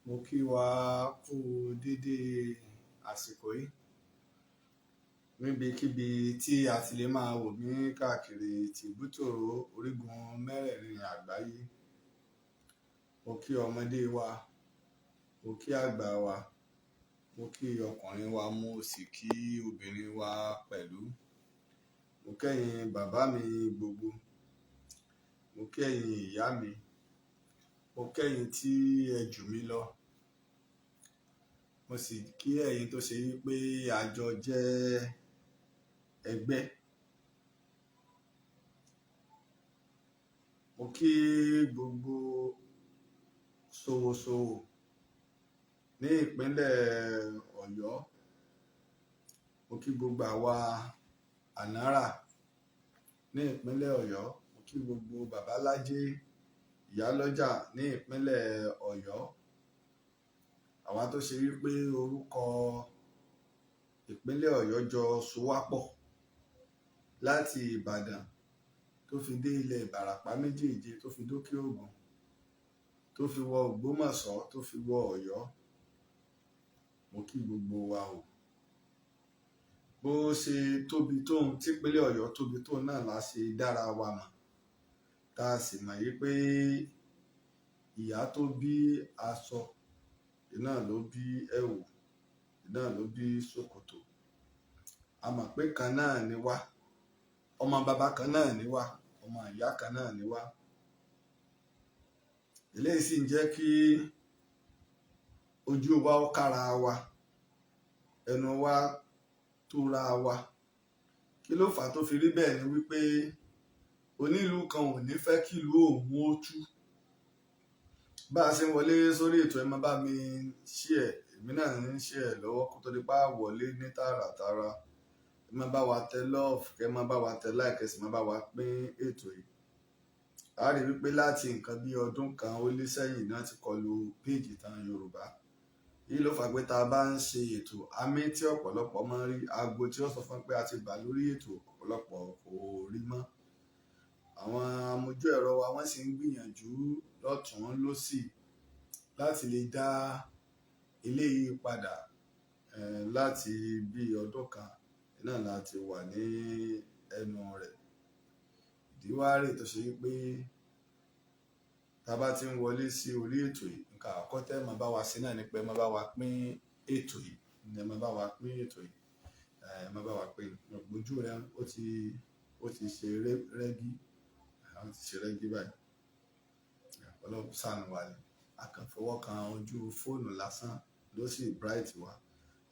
Mo kí wa kú dédé àsìkò yìí níbikíbi tí a ti lè máa wò mí káàkiri tìbútòrò orígun mẹ́rẹ̀ẹ̀rin àgbáyé. Mo kí ọmọdé wa, mo kí àgbà wa, mo kí ọkùnrin wa, mo sì kí obìnrin wa pẹ̀lú. Mo kẹ́yìn bàbá mi gbogbo, mo kẹ́yìn ìyá mi, mo kẹ́yìn tí ẹ jù mí lọ, mo sì kí ẹ̀yin tó ṣe wípé a jọ jẹ́ ẹgbẹ́. Mo kí gbogbo ṣòwòṣòwò ní ìpínlẹ̀ Ọ̀yọ́, mo kí gbogbo àwa ànárà ní ìpínlẹ̀ Ọ̀yọ́, mo kí gbogbo babalájé ìyálọ́jà ní ìpínlẹ̀ Ọ̀yọ́. Àwa tó ṣe wípé orúkọ ìpínlẹ̀ Ọ̀yọ́ jọ sowápọ̀ láti Ìbàdàn tó fi dé ilẹ̀ Ìbàràpá méjèèje, tó fi dókè Ògùn, tó fi wọ Ògbómọ̀ṣọ́, tó fi wọ Ọ̀yọ́. Mo kí gbogbo wa o. Bó ṣe tóbi tóun tí ìpínlẹ̀ Ọ̀yọ́ tóbi tóun náà la ṣe dára wa mọ̀, tá a sì mọ̀ wípé ìyá tó bí aṣọ iná ló bí ẹ̀wù, iná ló bí ṣòkòtò. A mọ̀ pé kan náà ni wá, ọmọ bàbá kan náà ni wá, ọmọ ìyá kan náà ni wá. Eléyìí sì ń jẹ́ kí ojú wa ó kára wa, ẹnu wa tóra wa. Kí ló fà á tó fi rí bẹ́ẹ̀ ni wípé onílù kan ò ní fẹ́ kí ìlú òun ó tú. Bá a ṣe ń wọlé sórí ètò, ẹ máa bá mi share, èmi náà ń share lọ́wọ́ kó tó di pa wọlé ní tààràtàrà. Ẹ máa bá wa tẹ love, kẹ máa bá wa tẹ like, ẹ sì máa bá wa pín ètò yìí. A rí wípé láti nǹkan bí ọdún kan ó lé sẹ́yìn náà ti kọlu péèjì Ìtàn Yorùbá. Èyí ló fà pé tá a bá ń ṣe ètò, àmì tí ọ̀pọ̀lọpọ̀ máa ń rí, aago tí ó sọ fún pé a ti bà lórí ètò, ọ̀pọ̀lọpọ̀ kò rí mọ́. Àwọn amójú ẹ̀rọ wa wọ́n sì ń gbìyànjú lọ́tùn lósì láti lè dá eléyìí padà. Láti bí ọdún kan náà láti wà ní ẹnu rẹ̀. Ìdíwárè tó ṣe wípé tá a bá ti ń wọlé sí orí ètò yìí, nǹkan àkọ́tẹ́ máa bá wa sí náà ni pé máa bá wa pín ètò yìí, ẹ máa bá wa pín ètò yìí, máa bá wa pín. Ojú rẹ ó ti ṣe rẹ́gí, ó ti ṣe rẹ́gí báyìí. Ọlọ́run ṣàánú wa ni. A kàn fọwọ́ kan ojú fóònù lásán ló sì bright wa.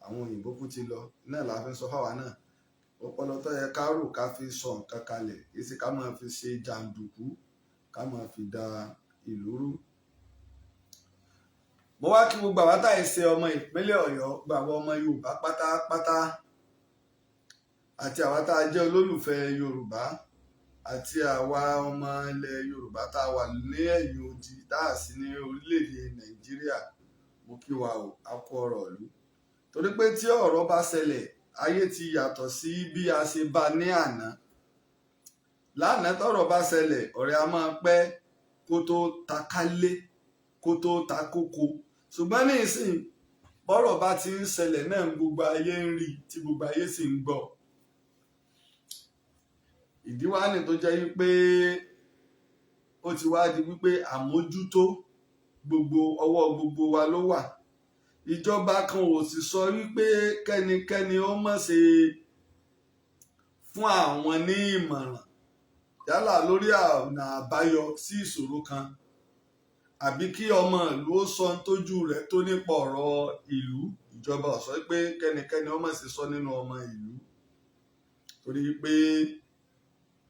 Àwọn òyìnbó kú ti lọ, náà la fi ń sọ fáwa náà. Ọpọlọ tó yẹ ká rò ká fi sọ nǹkan kalẹ̀, kì í ṣe ká máa fi ṣe jàǹdùkú, ká máa fi da ìlú rú. Mo wá kí gbogbo àwa tá ìṣe ọmọ ìpínlẹ̀ Ọ̀yọ́, gbogbo àwọn ọmọ Yorùbá pátápátá, àti àwa tá a jẹ́ olólùfẹ́ Yorùbá, àti àwa ọmọ ilẹ̀ Yorùbá tá a wà ní ẹ̀yìn odi, tá a sì ní orílẹ̀-èdè Nàìjíríà. Mo kí wa o, a kú ọ̀rọ̀ ìlú. Torí pé tí ọ̀rọ̀ bá ṣẹlẹ̀, ayé ti yàtọ̀ sí bí a ṣe bá ní àná. Lánàá tọ́rọ̀ bá ṣẹlẹ̀, ọ̀rẹ́ a máa pẹ́ kó tó ta kálé, kó tó ta kókó. Ṣùgbọ́n ní ìsìn, bọ́rọ̀ bá ti ń ṣẹlẹ̀ náà gbogbo ayé ń rí, tí gbogbo ayé sì ń gbọ́. Ìdí wá ní tó jẹ́ wípé ó ti wá di wípé àmójútó gbogbo ọwọ́ gbogbo wa ló wà. Ìjọba kan ò sì sọ wípé kẹ́nikẹ́ni ó má ṣe fún àwọn ní ìmọ̀ràn yálà lórí ọ̀nà àbáyọ sí ìṣòro kan, àbí kí ọmọ ìlú ó sọ tójú rẹ̀ tó nípa ọ̀rọ̀ ìlú. Ìjọba ò sọ pé kẹ́nikẹ́ni ó má ṣe sọ nínú ọmọ ìlú. Torí pé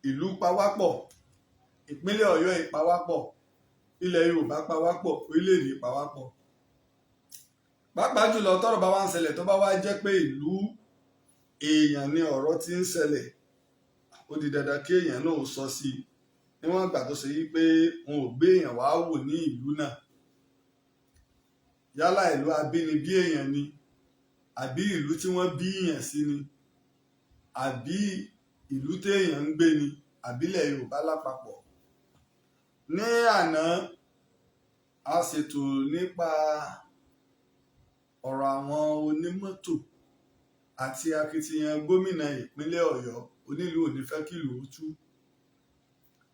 ìlú pawápọ̀, ìpínlẹ̀ Ọ̀yọ́ ìpawápọ̀, ilẹ̀ Yorùbá pawápọ̀, orílẹ̀-èdè pawápọ̀. Pàápàá jùlọ tọ́rọ̀ bá wá ń ṣẹlẹ̀ tó bá wá jẹ́ pé ìlú èèyàn ni ọ̀rọ̀ ti ń ṣẹlẹ̀, ó di dandan kí èèyàn náà ó sọ sí i. Níwọ̀n ìgbà tó ṣe wípé wọn ò gbé èèyàn wá wò ní ìlú náà. Yálà ìlú abínibí èèyàn ni, àbí ìlú tí wọ́n bí èèyàn sí ni, àbí ìlú téèyàn ń gbé ni, àbílẹ̀ Yorùbá lápapọ̀. Ní àná a ṣètò nípa ọ̀rọ̀ àwọn onímọ́tò àti akitiyan gómìnà ìpínlẹ̀ Ọ̀yọ́ onílù ò ní fẹ́ kí ìlú ó tú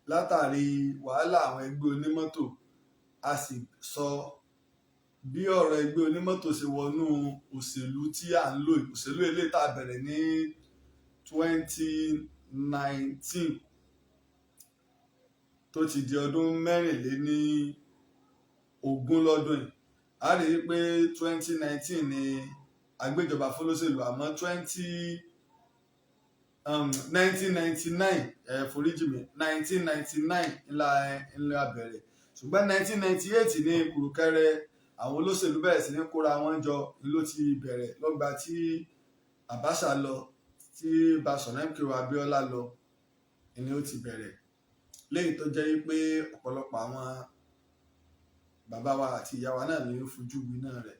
látàrí wàhálà àwọn ẹgbẹ́ onímọ́tò. A sì sọ bí ọ̀rọ̀ ẹgbẹ́ onímọ́tò ṣe wọnú òṣèlú tí à ń lò, òṣèlú eléyìí tá a bẹ̀rẹ̀ ní 2019 tó ti di ọdún mẹ́rìnléní ogún lọ́dún yìí. A rí i pé 2019 ni agbéjọba fọlọ́ṣèlú, àmọ́ 1999 foríjì mi 1999 ńlá bẹ̀rẹ̀, ṣùgbọ́n 1998 ní kùrùkẹrẹ àwọn olóṣèlú bẹ̀rẹ̀ sí ní kóra wọn jọ ló ti bẹ̀rẹ̀ lọ́gbà tí Abacha lọ, tí Baṣọ̀run Abíọ́lá lọ ni ó ti bẹ̀rẹ̀, léyìí tó jẹ́ pé ọ̀pọ̀lọpọ̀ àwọn bàbá wa àti ìyá wa náà ni ó fojú winá rẹ̀.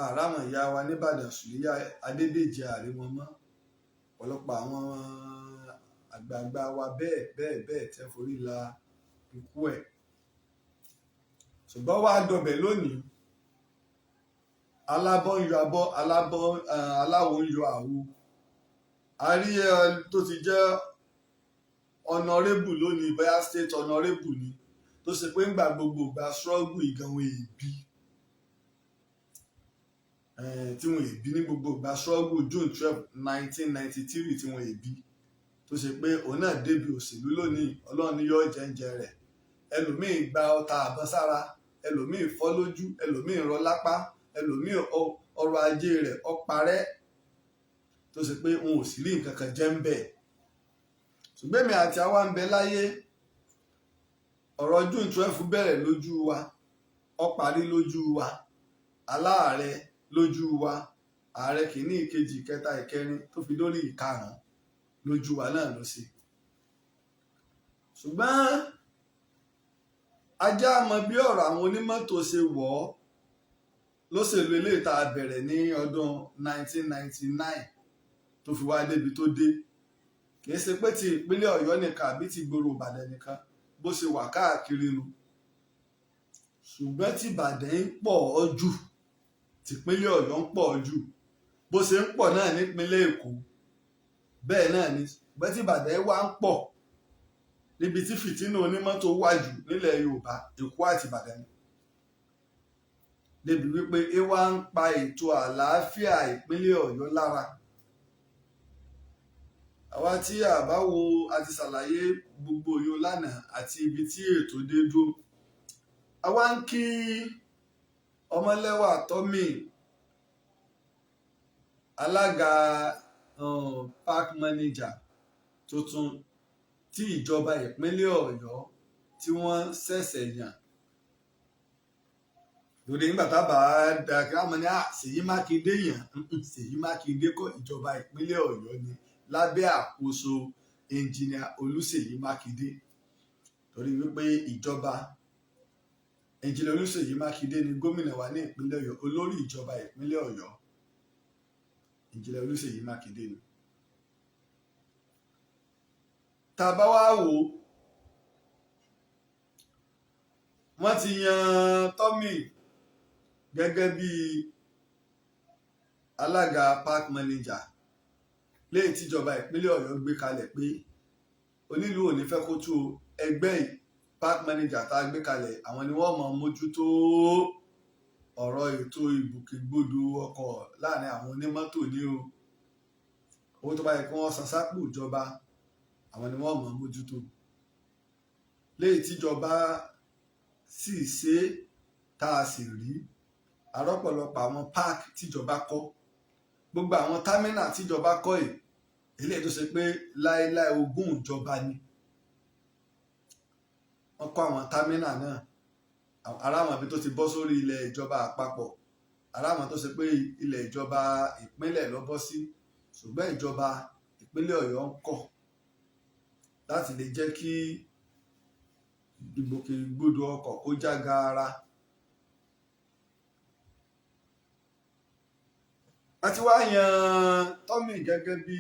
Àràmọ̀ ìyá wa nìbàdàn Sùlíyà Adédèjì àrí wọn mọ́, ọ̀pọ̀lọpọ̀ àwọn àgbààgbà wa bẹ́ẹ̀ tẹ́ forí la ikú ẹ̀. Ṣùgbọ́n wàá dọbẹ̀ lónìí, alábọ́ ń yọ abọ́, aláwo ń yọ àwo. A rí tó ti jẹ́ honorable lónìí, bóyá state honorable ni, tó ṣe pé ńgbà gbogbo gba struggle ìgànwé ìbí tí wọ́n èbí ní gbogbo gba struggle June 12, 1993 tí wọ́n èbí, tó ṣe pé òun náà débi òṣèlú lónìí. Ọlọ́run ni yóò jẹ́ǹjẹ́ rẹ̀. Ẹlòmíì gba ọta àbọ̀ sára, ẹlòmíì fọ́ lójú, ẹlòmíì rọ lápá, ẹlòmíì ọrọ̀ ajé rẹ̀ ó parẹ́, tó ṣe pé wọn ò sì rí nǹkan kan jẹ́ ń bẹ̀. Ṣùgbọ́n èmi àti àwa ń bẹ láyé, ọ̀rọ̀ June 12 bẹ̀rẹ̀ lójú wa, ó parí lójú wa, aláàárẹ̀ lójú wa, ààrẹ kìíní ìkejì ìkẹta ìkẹrin tó fi dórí ìkarùn-ún lójú wa náà ló ṣe. Ṣùgbọ́n ajá mọ bí ọ̀rọ̀ àwọn onímọ́tò ṣe wọ̀ ọ́ lóṣèlú eléyìí tá a bẹ̀rẹ̀ ní ọdún 1999 tó fi wá débi tó dé. Kìí ṣe pé ti ìpínlẹ̀ Ọ̀yọ́ nìkan àbí ti ìgboro Ìbàdàn nìkan bó ṣe wà káàkiri nu, ṣùgbọ́n tí Ìbàdàn ń pọ̀ jù, tìpínlẹ̀ Ọ̀yọ́ ń pọ̀ jù, bó ṣe ń pọ̀ náà nípínlẹ̀ Èkó bẹ́ẹ̀ náà ni, ṣùgbọ́n tí Ìbàdàn wá ń pọ̀ níbi tí fìtínà onímọ́tò wà jù nílẹ̀ Yorùbá, Èkó àti Ìbàdàn ni. Débi wípé wá ń pa ètò àlàáfíà ìpínlẹ̀ Ọ̀yọ́ lára. Àwa tí a bá wo, a ti ṣàlàyé gbogbo yóò lánàá àti ibi tí ètò dé dúró. Àwa ń kí Ọmọlẹ́wà Tọ́mì, alága park manager tuntun tí ìjọba ìpínlẹ̀ Ọ̀yọ́ tí wọ́n ṣẹ̀ṣẹ̀ yàn. Lórí nígbà tábà dàgbà mọ́ ní Ṣèyí Mákindé yàn, Ṣèyí Mákindé kọ́, ìjọba ìpínlẹ̀ Ọ̀yọ́ ni lábẹ́ àkóso ẹnjìnìà Olúṣèyí Mákindé. Torí wípé ìjọba ẹnjìnìà Olúṣèyí Mákindé ni gómìnà wa ní ìpínlẹ̀ Ọ̀yọ́, olórí ìjọba ìpínlẹ̀ Ọ̀yọ́ ẹnjìnìà Olúṣèyí Mákindé ni. Tá a bá wá wò ó, wọ́n ti yan Tọ́mì gẹ́gẹ́ bí alága park manager, léyìí tíjọba ìpínlẹ̀ Ọ̀yọ́ gbé kalẹ̀ pé onílù ò ní fẹ́ kó tú ẹgbẹ́ park manager tá a gbé kalẹ̀, àwọn ni wọ́n máa mójútó ọ̀rọ̀ ètò ìgbòkègbodò ọkọ̀ láàrin àwọn onímọ́tò ní o. Owó tó bá yẹ kí wọ́n san sápò ìjọba, àwọn ni wọ́n máa mójútó. Léyìí tíjọba sì ṣe tá a sì rí arọ́pọ̀lọpọ̀ àwọn park tíjọba kọ́, gbogbo àwọn támínà tíjọba kọ́ yìí, eléyìí tó ṣe pé láéláé ogún ìjọba ni. Wọ́n kọ́ àwọn támínà náà, ará àwọn ibi tó ti bọ́ sórí ilẹ̀ ìjọba àpapọ̀, ará àwọn tó ṣe pé ilẹ̀ ìjọba ìpínlẹ̀ ló bọ́ sí, ṣùgbọ́n ìjọba ìpínlẹ̀ Ọ̀yọ́ ń kọ̀ láti lè jẹ́ kí ìgbòkègbodò ọkọ̀ kó já gaara. A ti wá yan Tọ́mì gẹ́gẹ́ bí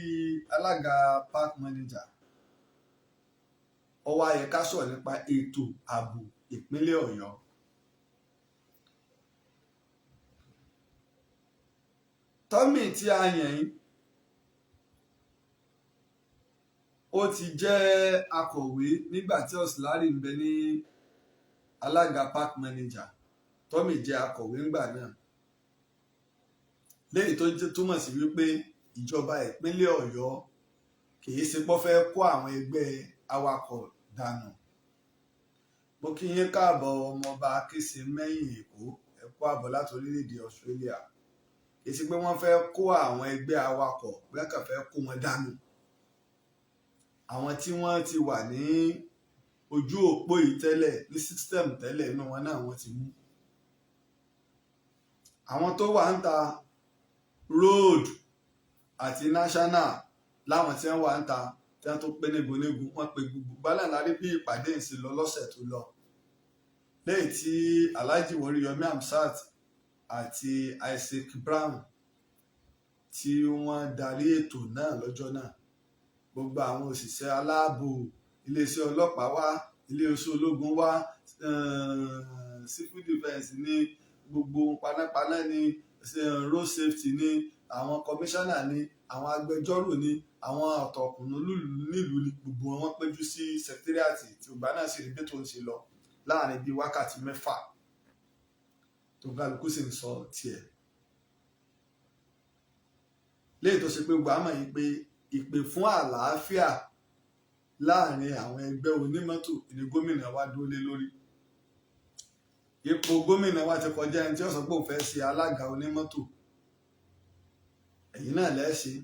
alága park manager. Ó wá yẹ ká sọ̀rọ̀ nípa ètò ààbò ìpínlẹ̀ Ọ̀yọ́. Tommy tí a yàn yín ó ti jẹ́ akọ̀wé nígbà tí Ọ̀sìlárì ń bẹ ní alága park manager. Tommy jẹ́ akọ̀wé ńgbà náà, léyìí tó túmọ̀ sí wípé ìjọba ìpínlẹ̀ Ọ̀yọ́ kìí ṣe pọ́ fẹ́ kó àwọn ẹgbẹ́ awakọ̀ dànù. Mo kí yín káàbọ̀ ọmọọba Akése mẹ́yìn Èkó, ẹ kú àbọ̀ láti orílẹ̀-èdè Australia. Kìí ṣe pé wọ́n fẹ́ kó àwọn ẹgbẹ́ awakọ̀ bẹ́ẹ̀ kàn fẹ́ kó wọn dànù. Àwọn tí wọ́n ti wà ní ojú òpó yìí tẹ́lẹ̀ ní system tẹ́lẹ̀ inú wọn náà wọ́n ti mú. Àwọn tó wà ń ta road àti national láwọn tí wọ́n wà ń ta tí wọ́n tó pé níbonígun wọ́n pe gbogbo gbálà lárí bí ìpàdé ìsìn lọ lọ́sẹ̀ tó lọ, lẹ́yìn tí Alhaji Woriyomi Hamzat àti Isaac Brown tí wọ́n darí ètò náà lọ́jọ́ náà. Gbogbo àwọn òṣìṣẹ́ aláàbò, iléeṣẹ́ ọlọ́pàá wá, iléeṣẹ́ ológun wá, civil defence ní gbogbo panápaná ní road safety ní àwọn kọmíṣánná ní àwọn agbẹjọ́rò ní àwọn ọ̀tọ̀kùnrin nílùú ní gbogbo wọn péjú sí sẹkítírìàtì tí ògbà náà sì rí bí tó ń ṣe lọ láàrin bíi wákàtí 6 tó kálukú sì ń sọ tiẹ̀. léyìí tó ṣe pé gbogbo àmọ́ yìí pé ìpè fún àlàáfíà láàrin àwọn ẹgbẹ́ onímọ́tò ní gómìnà wa dúró lé lórí. Ipò gómìnà wa ti kọjá ẹni tí ó sọ pé òun fẹ́ ṣe alága onímọ́tò, ẹ̀yin náà lẹ́ẹ̀ṣẹ̀.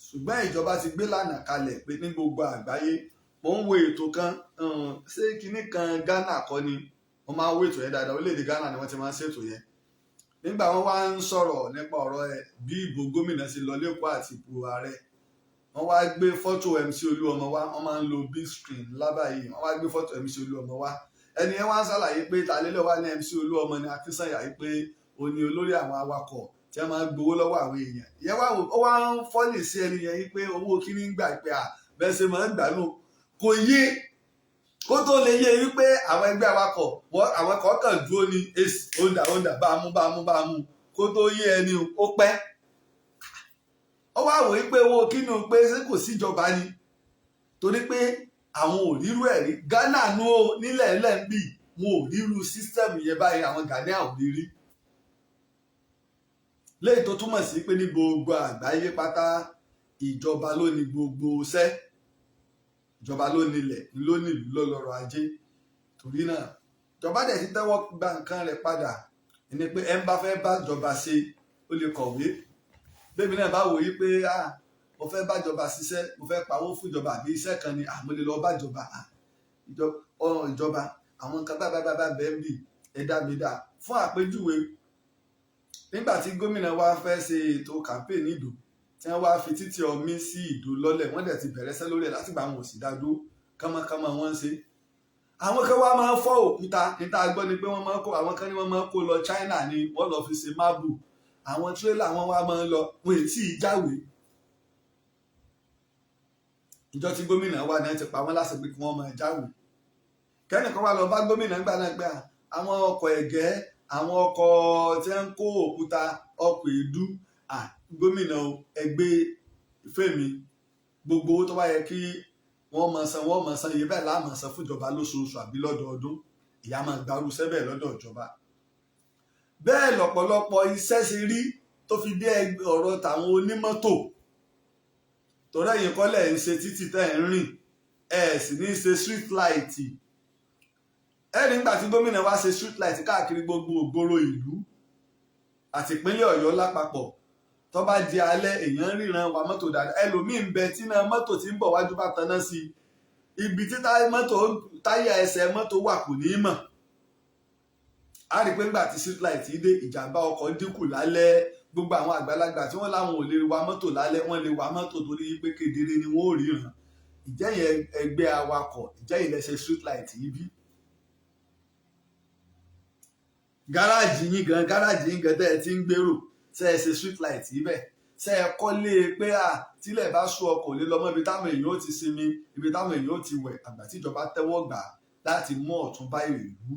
Ṣùgbọ́n ìjọba ti gbé lànà kalẹ̀ pé ní gbogbo àgbáyé, mo ń wo ètò kan ṣé kinní kan Ghana kọ́ ni wọ́n máa ń wo ètò yẹn dáadáa, orílẹ̀-èdè Ghana ni wọ́n ti máa ń ṣètò yẹn. Nígbà wọ́n wá ń sọ̀rọ̀ nípa ọ̀rọ̀ bí ìbò gómìnà ṣe lọ lẹ́kọ̀ọ́ àti ìbò ààrẹ, wọ́n wá gbé fọ́tò MC Olúọmọ wá, wọ́n máa ń lo big screen lábàáyé, wọ́n wá gbé fọ́tò MC Olúọmọ wá. Ẹni yẹn wá ń ṣàlàyé pé tàlélẹ̀ wá ní MC Olúọmọ ní Akínsànyà yìí pé ó ní olórí àwọn awakọ̀ tí wọ́n máa ń gbowó lọ́wọ́ àwọn èèyàn. Ìyẹn wá ń fọ́lì sí ẹni yẹn yìí pé owó kíní ń gbà pé bẹ́ẹ̀ ṣe máa ń gbà nù. Kò yé kó tó lè yé wípé àwọn ẹgbẹ́ awakọ̀ àwọn kọ̀ọ̀kan dúró ní òǹdà bámú kó tó yé ẹni ó pẹ́. Ó wá wò wípé owó kíní o pé ṣé kò síjọba ni, torí pé àwọn ò rírú ẹ̀ rí. Ghana nú o nílẹ̀ ẹlẹ́ǹbì wọn ò rírú sísítẹ́ẹ̀mù yẹn báyìí, àwọn Ghanaian ò rí rí. Léyìí tó túmọ̀ sí pé ní gbogbo àgbáyé pátá ìjọba ló ní gbogbo iṣẹ́, ìjọba ló nílẹ̀ ló nílùú lọ́lọ́rọ̀ ajé. Torí náà ìjọba dẹ̀ ti tẹ́wọ́ gba nǹkan rẹ̀ padà, ẹni pé ẹ ń bá fẹ́ bá ìjọba ṣe ó lè kọ̀wé. Bẹ́ẹ̀ mi náà bá wò yí pé mo fẹ́ bá ìjọba ṣiṣẹ́, mo fẹ́ pawó fún ìjọba àbí iṣẹ́ kan ni mo lè lọ bá ìjọba. Ìjọba àwọn nǹkan bá bẹ́ẹ̀ ń bì ẹ̀dá mi dà. Fún àpèjúwe, nígbà tí gómìnà wa fẹ́ ṣe ètò campaign ní Ìdó, tí wọ́n wá fi títì omi sí Ìdó lọ́lẹ̀, wọ́n dẹ̀ ti bẹ̀rẹ̀ iṣẹ́ lórí ẹ̀ láti gbà wọn ò sì dádó kánmọ́kánmọ́ wọ́n ń ṣe. Àwọn kan wá máa ń fọ́ òkúta, níta gbọ́ ni pé àwọn kan ní wọ́n máa ń kó lọ China ni wọ́n lọ fi ṣe mábù. Àwọn tírélà wọn wá máa ń lọ wọn ètí ìjáwé. Ìjọ tí gómìnà wà náà ti pa wọ́n láṣẹ pé kí wọ́n máa jáwé. Kẹ́nìkan wá lọ bá gómìnà gbà náà gbà àwọn ọkọ̀ ẹ̀gẹ́, àwọn ọkọ̀ tí wọ́n ń kó òkúta, ọkọ̀ èédú, gómìnà ẹgbẹ́ Fẹ́mi gbogbo owó tó bá yẹ kí wọ́n máa san iye bẹ́ẹ̀ láàmú san fún ìjọba lóṣooṣù àbí lọ́dọọdún, ìyá máa gbarú iṣẹ́ bẹ́ẹ̀ lọ́dọ̀ ìjọba. Bẹ́ẹ̀ lọ́pọ̀lọpọ̀ iṣẹ́ ṣe rí tó fi dé ọ̀rọ̀ tàwọn onímọ́tò. Torí ẹ̀yin kọ́lẹ̀ ń ṣe títì tẹ́ ń rìn, sì ní ṣe street light. Nígbà tí gómìnà wá ṣe street light káàkiri gbogbo ògbóró ìlú àti ìpínlẹ̀ Ọ̀yọ́ lápapọ̀, tó bá di alẹ́ èèyàn ríran wa mọ́tò dáadáa. Ẹlòmíín bẹ tí náà mọ́tò tí ń bọ̀ wájú bá taná sí ibi tí táyà ẹsẹ̀ mọ́tò wà kò ní mọ̀. A rí pé ńgbà tí street light dé ìjàmbá ọkọ̀ dínkù lálẹ́. Gbogbo àwọn àgbàlagbà tí wọ́n láwọn ò lè wa mọ́tò lálẹ́, wọ́n lè wa mọ́tò torí pé kedere ni wọ́n ò ríran. Ìjẹ́yìn ẹgbẹ́ awakọ̀, ìjẹ́yìn lẹ́sẹ̀ street light yìí bí. Gáràjì yín gan tẹ́ ẹ ti ń gbèrò ṣe é ṣe street light yìí bẹ́ẹ̀. Ṣe ẹ kọ́lé pé tílẹ̀ bá sú ọkọ̀ lé lọ́mọ ibi táwọn èèyàn ó ti sinmi, ibi táwọn èèyàn ó ti wẹ̀, àgbà tíjọba tẹ́wọ́ gbà láti mú ọ̀tún bá ìlú.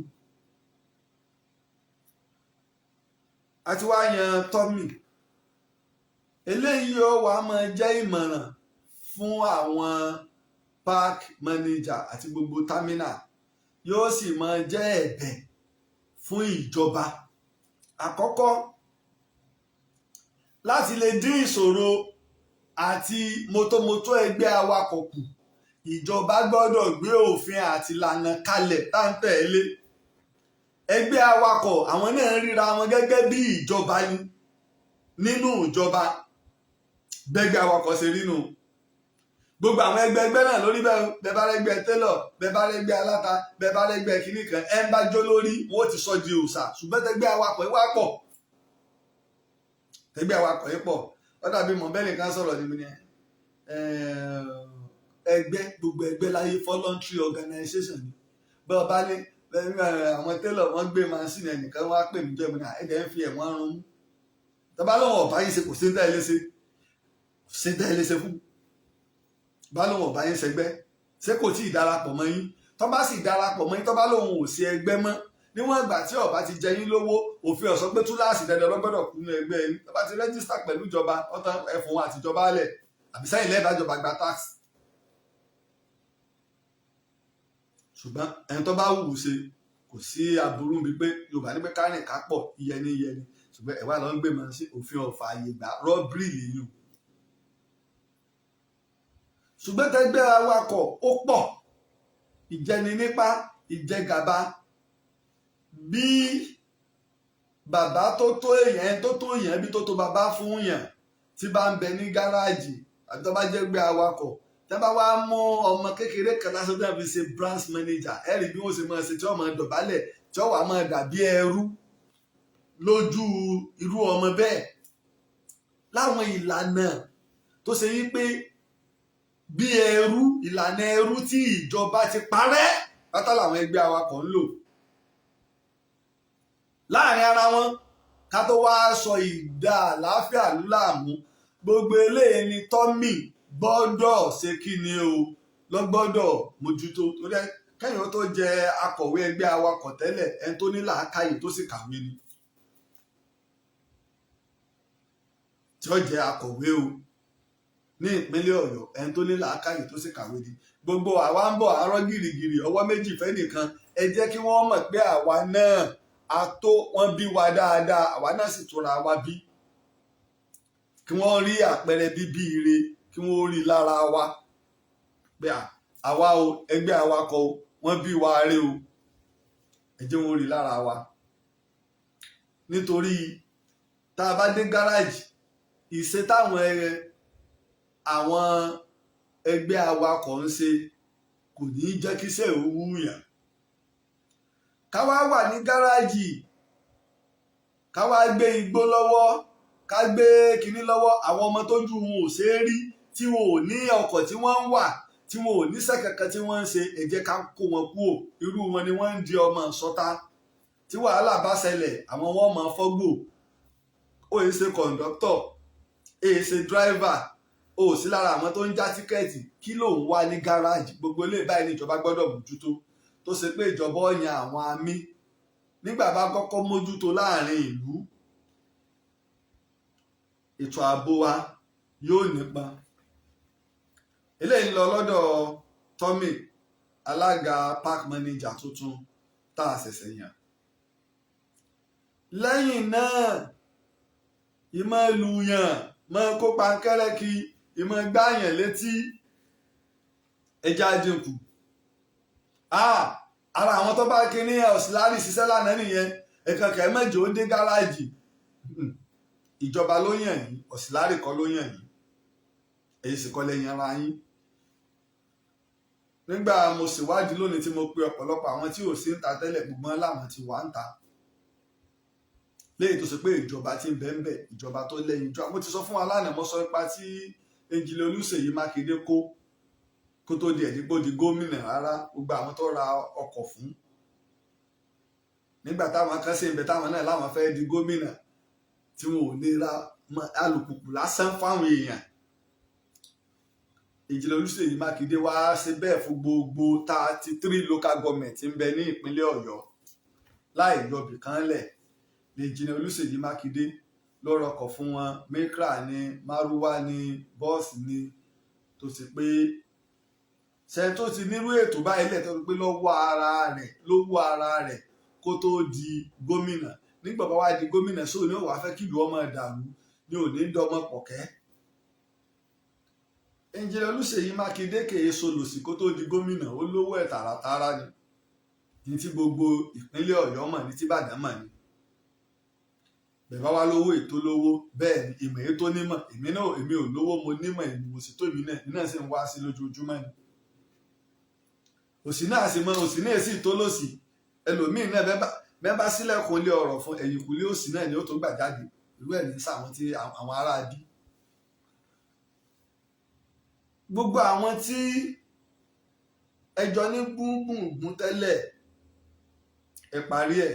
A ti wá yan Tommy eléyìí ó wá máa jẹ́ ìmọ̀ràn fún àwọn park manager àti gbogbo terminal, yóò sì máa jẹ́ ẹ̀bẹ̀ fún ìjọba. Àkọ́kọ́, láti lè dín ìṣòro àti mọ́tòmọ́tò ẹgbẹ́ awakọ̀ kù, ìjọba gbọ́dọ̀ gbé òfin àti ìlànà kalẹ̀ tá ń tẹ̀lé. Ẹgbẹ́ awakọ̀ àwọn náà ríra wọn gẹ́gẹ́ bí ìjọba ni nínú ìjọba. Bẹ́gbẹ́ awakọ̀ ṣe rí nù. Gbogbo àwọn ẹgbẹ́ náà lórí bẹ́ẹ̀ bá rẹ́gbẹ́ télọ̀, bẹ́ẹ̀ bá rẹ́gbẹ́ aláta, bẹ́ẹ̀ bá rẹ́gbẹ́ kìíní kan, ẹ̀ ń bá jó lórí wọ́n ti sọ di òòṣà. Ṣùgbọ́n tẹgbẹ́ awakọ̀ yìí wá pọ̀. Tẹgbẹ́ awakọ̀ yìí pọ̀. Ó dàbí mọ̀bẹ́lì kan sọ̀rọ̀ níbi ni ẹgbẹ́, gbogbo ẹgbẹ́ láyé voluntary organization ni. Bẹ́ẹ̀ bá ní àwọn télọ̀ wọ́n gbé machine ẹnìkan wá pè mí jẹ́ mi náà ẹ̀dẹ̀ ń fi ẹ̀wọ̀n rún. Tọ́ba lọ́wọ́ ọ̀bá yín ṣe kò sí ń dá ilé ṣe. Kò sí ń dá ilé ṣe fún. Bá lóun ọ̀bá yín ṣẹgbẹ́ ṣé kò tí ì darapọ̀ mọ́ yín. Tọ́ba sì darapọ̀ mọ́ yín, tọ́ba lóun ò sí ẹgbẹ́ mọ́, níwọ̀n ìgbà tí ọba ti jẹ yín lówó, òfin ọ̀sọ́ pé túláàsì dandan lọ́gbọ́dọ̀ kú ní ẹgbẹ́ yín. Tọ́ba ti rẹ́gísítà pẹ̀lú ìjọba ọ̀tán ẹ̀fọn àtijọba alẹ̀ àbí sẹ́yìn lẹ́ẹ̀dájọba gba tax. Ṣùgbọ́n ẹni tó bá wù ú ṣe kò sí aburú bíi pé Yorùbá ní pé kárìn ká pọ̀ iyẹni iyẹni, ṣùgbọ́n ẹ̀wá ló ń gbé mọ́ sí òfin ọ̀fà àyè gbà rọ́bìrì lèyìn. Ṣùgbọ́n tẹgbẹ́ awakọ̀ ó pọ̀, ìjẹni nípa ìjẹgàba. Bí bàbá tó tó èèyàn bí tó tó bàbá fún yàn tí bá ń bẹ ní gáràjì àti tó bá jẹ́ gbé awakọ̀, tí wọ́n bá wá mú ọmọ kékeré kan lásán tó fi ṣe branch manager, ẹ rí bí wọ́n ṣe máa ṣe tí wọ́n máa dọ̀bálẹ̀ tí wọ́n wà máa dàbí ẹrú lójú irú ọmọ bẹ́ẹ̀. Láwọn ìlànà tó ṣe yí pé bí ẹrú, ìlànà ẹrú tí ìjọba ti parẹ́ pátá làwọn ẹgbẹ́ awakọ̀ ń lò láàrin ara wọn, ká tó wá sọ ìdá àlàáfíà lúlàmú. Gbogbo eléyìí ni tọ́mì gbọ́dọ̀ ṣe kí ni o lọ́gbọ́dọ̀ mójútó. Torí kẹ́yìn ó tó jẹ akọ̀wé ẹgbẹ́ awakọ̀ tẹ́lẹ̀, ẹni tó ní làákàyè tó sì kàwé ni tí ó jẹ akọ̀wé o ní ìpínlẹ̀ Ọ̀yọ́, ẹni tó ní làákàyè tó sì kàwé ni. Gbogbo àwa ń bọ̀ àárọ̀ gìrìgìrì ọwọ́ méjì fẹ́ nìkan. Ẹ jẹ́ kí wọ́n mọ̀ pé àwa náà a tó, wọ́n bí wa dáadáa, àwa náà sì túnra wa bí. Kí wọ́n rí àpẹẹrẹ bíbí ire, kí wọ́n rí lára wa pé àwa o ẹgbẹ́ awakọ̀ o wọ́n bí wa rè o, ẹ jẹ́ wọ́n rí lára wa. Nítorí tá a bá dé gáràjì, ìṣe táwọn àwọn ẹgbẹ́ awakọ̀ ń ṣe kò ní jẹ́ kí iṣẹ́ ò wú yàn. Ká wá wà ní gáràjì, ká wá gbé igbó lọ́wọ́, ká gbé kinní lọ́wọ́, àwọn ọmọ tójú wọn ò ṣe é rí, tí wọn ò ní ọkọ̀ tí wọ́n ń wà, tí wọn ò níṣẹ́ kankan tí wọ́n ń ṣe, ẹ jẹ́ ká kó wọn kúrò. Irú wọn ni wọ́n ń di ọmọ ìsọta. Tí wàhálà bá ṣẹlẹ̀, àwọn wọn máa fọ́gbò. Ó yẹ ṣe kọ̀ǹdọ́tọ̀, èyí ṣe dráìvà, ó sí lára àwọn tó ń já tíkẹ́ẹ̀tì. Kí ló ń wá ní gáràjì? Gbogbo ilé báyìí ní ìjọba gbọ́dọ̀ mójútó. Tó ṣe pé ìjọba ó yan àwọn àmì nígbà bá kọ́kọ́ mójútó láàrin ìlú, ètò ààbò wa yóò nípa. Eléyìí lọ lọ́dọ̀ Tommy, alága park manager tuntun tá a ṣẹ̀ṣẹ̀ yàn. Lẹ́yìn náà, ìmọ̀ lùyàn, mọ̀ kó pankẹ́rẹ́ kí, ìmọ̀ gbáyàn létí, ẹja dínkù. Ara àwọn tó bá kíní ọ̀sìlárì ṣiṣẹ́ lánàá nìyẹn. Ẹ̀kànkẹ́ mẹ́jọ ó dé gáràjì. Ìjọba ló yàn yín, ọ̀sìlárì kọ́ ló yàn yín, èyí sì kọ́ lẹ́yìn ara yín. Nígbà mo ṣèwádìí lónìí tí mo pe ọ̀pọ̀lọpọ̀ àwọn tí ò sí ń ta tẹ́lẹ̀, gbogbo láwọn ti wà ń ta. Léyìí tó ṣe pé ìjọba tí ń bẹ ń bẹ, ìjọba tó lẹ́yìn ìjọba. Mo ti sọ fún wa lánàá, mo sọ ipa tí Ẹnjìnlẹ̀ Olúṣèyí Mákindé kó tó di ẹ̀dígbò di gómìnà. Rárá, gbogbo àwọn tó ra ọkọ̀ fún, nígbà táwọn kan ṣe ń bẹ táwọn náà láwọn fẹ́ di gómìnà, tí wọn ò lè ra alùpùpù lásán fáwọn èèyàn. Ẹnjìnlẹ̀ Olúṣèyí Mákindé wá ṣe bẹ́ẹ̀ fún gbogbo 33 local government ń bẹ ní ìpínlẹ̀ Ọ̀yọ́ láì yọbì kan lẹ̀. Ẹnjìnlẹ̀ Olúṣèyí Mákindé ló rọkọ̀ fún wọn, mikra ni, márúwá ni, bọ́ọ̀sì ni, tó sì pé ṣe tó ti nírú ètò báyìí lẹ̀ tó pé lọ́wọ́ ara rẹ̀ kó tó di gómìnà. Nígbà bá wá di gómìnà sóò ní ó wàá fẹ́ kí ìlú ọmọ dàrú ní òní dọmọ pọ̀kẹ́. Ẹnjìnìà Olúṣèyí Mákindé kèé solòsì kó tó di gómìnà, ó lówó ẹ̀ tààràtààrà ni, ní tí gbogbo ìpínlẹ̀ Ọ̀yọ́ mọ̀, ní tí Ìbàdàn mọ̀ ni. Bẹ̀ẹ̀ bá wá lówó ètò lówó, bẹ́ẹ̀ ni ìmọ̀ ètò nímọ̀, èmi ò lówó mo nímọ̀, èmi mo sì tó èmi náà sì ń wá sí lójoojúmọ́ ni. Òsì náà sì mọ òsì náà sì tó lòsì, ẹlòmíì náà bẹ́ẹ̀ bá sílẹ̀kùn ilé ọ̀rọ̀ fún ẹ̀yìnkùlé òsì náà ni ó tó gbà jáde. Irú ẹ̀ ní sàwọn tí àwọn ará bí. Gbogbo àwọn tí ẹjọ́ ní gbùngbùngbùn tẹ́lẹ̀ ẹ parí ẹ̀,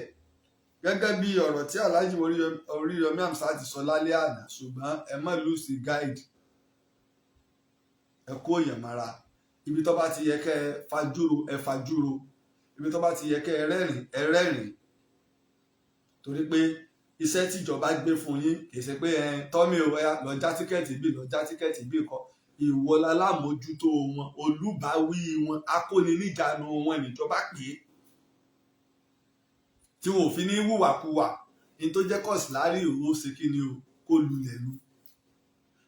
gẹ́gẹ́ bí ọ̀rọ̀ tí Alhaji Oríyọmí Hamzat ti sọ lálẹ́ àná, ṣùgbọ́n ẹ má lùsì guide, ẹ kó èèyàn mọ́ra. Ibi tó bá ti yẹ kẹ́ ẹ fajúro ẹ fajúro, ibi tó bá ti yẹ kẹ́ ẹ rẹ́rìn ẹ rẹ́rìn, torí pé iṣẹ́ tíjọba gbé fún yín kì í ṣe pé tọ́mì ò lọ já tíkẹ́ẹ̀tì bí lọ já tíkẹ́ẹ̀tì bí kọ́. Ìwọ lálámójútó wọn, olùbáwí wọn, akóniníjànú wọn níjọba pé tí wọn ò fi ní wùwàkuwà ní tó jẹ́ kọ̀sìlárì owó ṣe kí ni o kó lulẹ̀ lu.